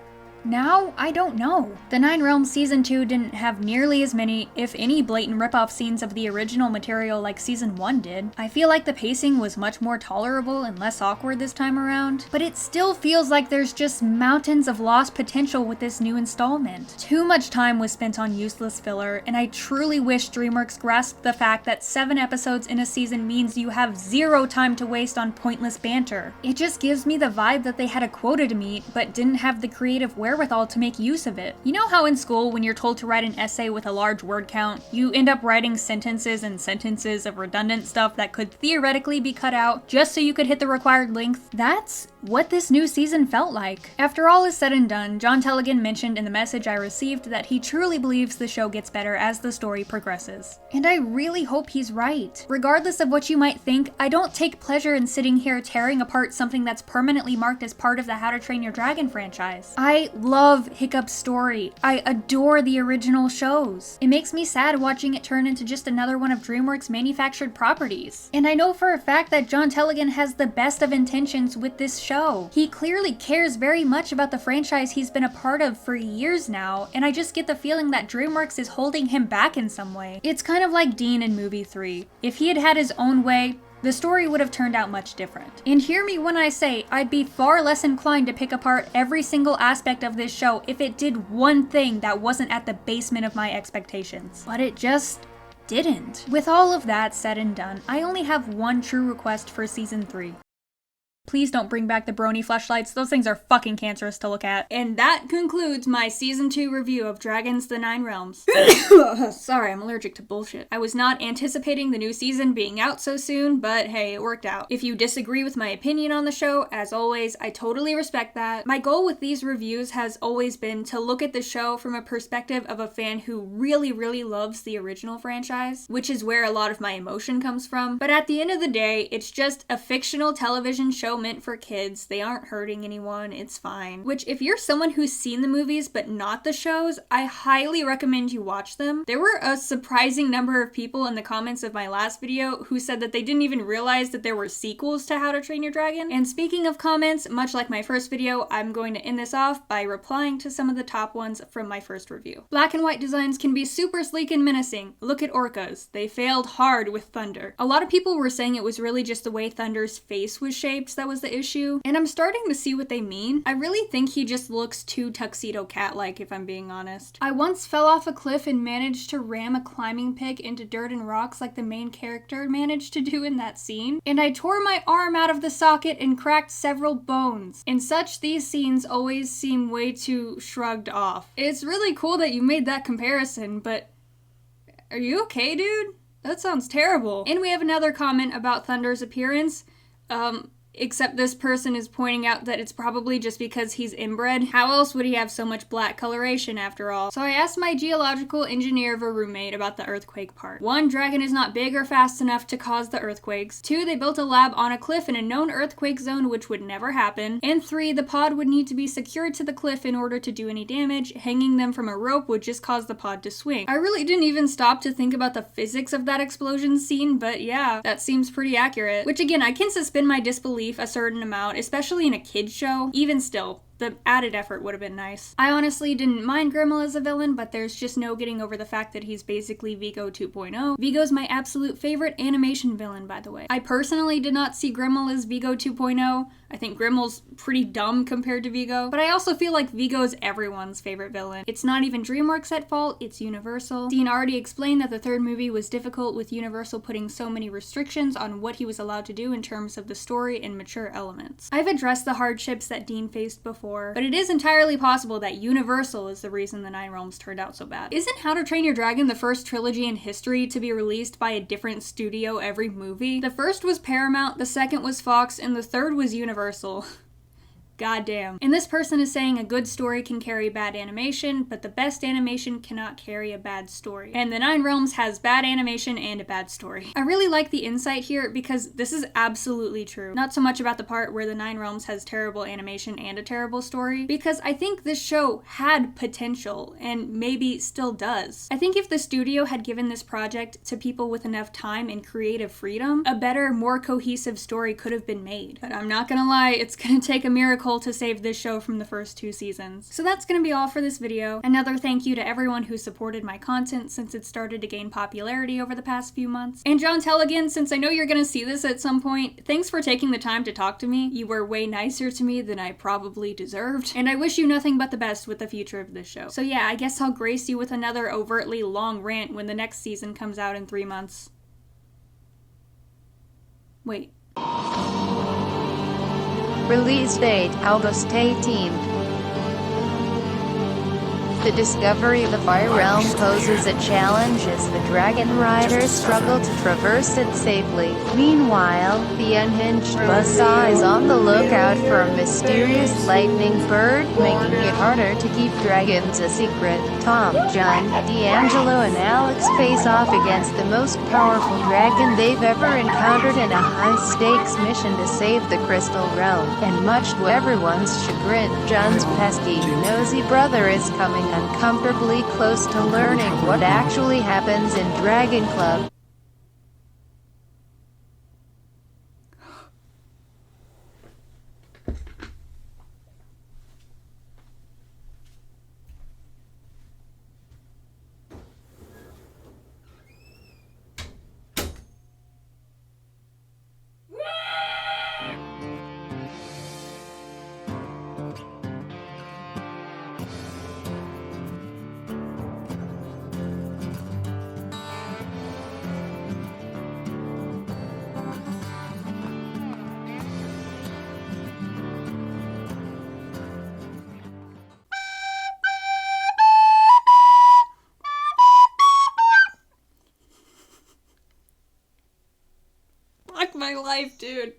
I don't know. The Nine Realms Season 2 didn't have nearly as many, if any, blatant ripoff scenes of the original material like Season 1 did. I feel like the pacing was much more tolerable and less awkward this time around, but it still feels like there's just mountains of lost potential with this new installment. Too much time was spent on useless filler, and I truly wish DreamWorks grasped the fact that 7 episodes in a season means you have 0 time to waste on pointless banter. It just gives me the vibe that they had a quota to meet, but didn't have the creative wherewithal to make use of it. You know how in school, when you're told to write an essay with a large word count, you end up writing sentences and sentences of redundant stuff that could theoretically be cut out just so you could hit the required length? That's what this new season felt like. After all is said and done, John Tellegen mentioned in the message I received that he truly believes the show gets better as the story progresses. And I really hope he's right. Regardless of what you might think, I don't take pleasure in sitting here tearing apart something that's permanently marked as part of the How to Train Your Dragon franchise. I love Hiccup's story. I adore the original shows. It makes me sad watching it turn into just another one of DreamWorks' manufactured properties. And I know for a fact that John Tellegen has the best of intentions with this show. show. He clearly cares very much about the franchise he's been a part of for years now, and I just get the feeling that DreamWorks is holding him back in some way. It's kind of like Dean in movie 3. If he had had his own way, the story would have turned out much different. And hear me when I say, I'd be far less inclined to pick apart every single aspect of this show if it did one thing that wasn't at the basement of my expectations. But it just didn't. With all of that said and done, I only have one true request for season 3. Please don't bring back the brony fleshlights. Those things are fucking cancerous to look at. And that concludes my season 2 review of Dragons: The Nine Realms. Sorry, I'm allergic to bullshit. I was not anticipating the new season being out so soon, but hey, it worked out. If you disagree with my opinion on the show, as always, I totally respect that. My goal with these reviews has always been to look at the show from a perspective of a fan who really, really loves the original franchise, which is where a lot of my emotion comes from. But at the end of the day, it's just a fictional television show meant for kids. They aren't hurting anyone. It's fine. Which, if you're someone who's seen the movies but not the shows, I highly recommend you watch them. There were a surprising number of people in the comments of my last video who said that they didn't even realize that there were sequels to How to Train Your Dragon. And speaking of comments, much like my first video, I'm going to end this off by replying to some of the top ones from my first review. Black and white designs can be super sleek and menacing. Look at orcas. They failed hard with Thunder. A lot of people were saying it was really just the way Thunder's face was shaped that was the issue, and I'm starting to see what they mean. I really think he just looks too tuxedo cat-like, if I'm being honest. I once fell off a cliff and managed to ram a climbing pig into dirt and rocks like the main character managed to do in that scene, and I tore my arm out of the socket and cracked several bones. In such, these scenes always seem way too shrugged off. It's really cool that you made that comparison, but are you okay, dude? That sounds terrible. And we have another comment about Thunder's appearance. Except this person is pointing out that it's probably just because he's inbred. How else would he have so much black coloration after all? So I asked my geological engineer of a roommate about the earthquake part. 1, dragon is not big or fast enough to cause the earthquakes. 2, they built a lab on a cliff in a known earthquake zone, which would never happen. And 3, the pod would need to be secured to the cliff in order to do any damage. Hanging them from a rope would just cause the pod to swing. I really didn't even stop to think about the physics of that explosion scene, but yeah, that seems pretty accurate. Which again, I can suspend my disbelief a certain amount, especially in a kid's show. Even still, the added effort would have been nice. I honestly didn't mind Grimmel as a villain, but there's just no getting over the fact that he's basically Vigo 2.0. Vigo's my absolute favorite animation villain, by the way. I personally did not see Grimmel as Vigo 2.0. I think Grimmel's pretty dumb compared to Vigo, but I also feel like Vigo's everyone's favorite villain. It's not even DreamWorks at fault, it's Universal. Dean already explained that the third movie was difficult with Universal putting so many restrictions on what he was allowed to do in terms of the story and mature elements. I've addressed the hardships that Dean faced before, but it is entirely possible that Universal is the reason the Nine Realms turned out so bad. Isn't How to Train Your Dragon the first trilogy in history to be released by a different studio every movie? The first was Paramount, the second was Fox, and the third was Universal. Goddamn. And this person is saying a good story can carry bad animation, but the best animation cannot carry a bad story. And the Nine Realms has bad animation and a bad story. I really like the insight here because this is absolutely true. Not so much about the part where the Nine Realms has terrible animation and a terrible story, because I think this show had potential and maybe still does. I think if the studio had given this project to people with enough time and creative freedom, a better, more cohesive story could have been made. But I'm not gonna lie, it's gonna take a miracle to save this show from the first 2 seasons. So that's gonna be all for this video. Another thank you to everyone who supported my content since it started to gain popularity over the past few months. And John Telligan, since I know you're gonna see this at some point, thanks for taking the time to talk to me. You were way nicer to me than I probably deserved. And I wish you nothing but the best with the future of this show. So yeah, I guess I'll grace you with another overtly long rant when the next season comes out in 3 months. Wait. Release date, August 18th. The discovery of the Fire Realm poses a challenge as the Dragon Riders struggle to traverse it safely. Meanwhile, the unhinged buzzsaw is on the lookout for a mysterious lightning bird, making it harder to keep dragons a secret. Tom, John, D'Angelo, and Alex face off against the most powerful dragon they've ever encountered in a high-stakes mission to save the Crystal Realm. And much to everyone's chagrin, John's pesky, nosy brother is coming uncomfortably close to learning what actually happens in Dragon Club. life, dude.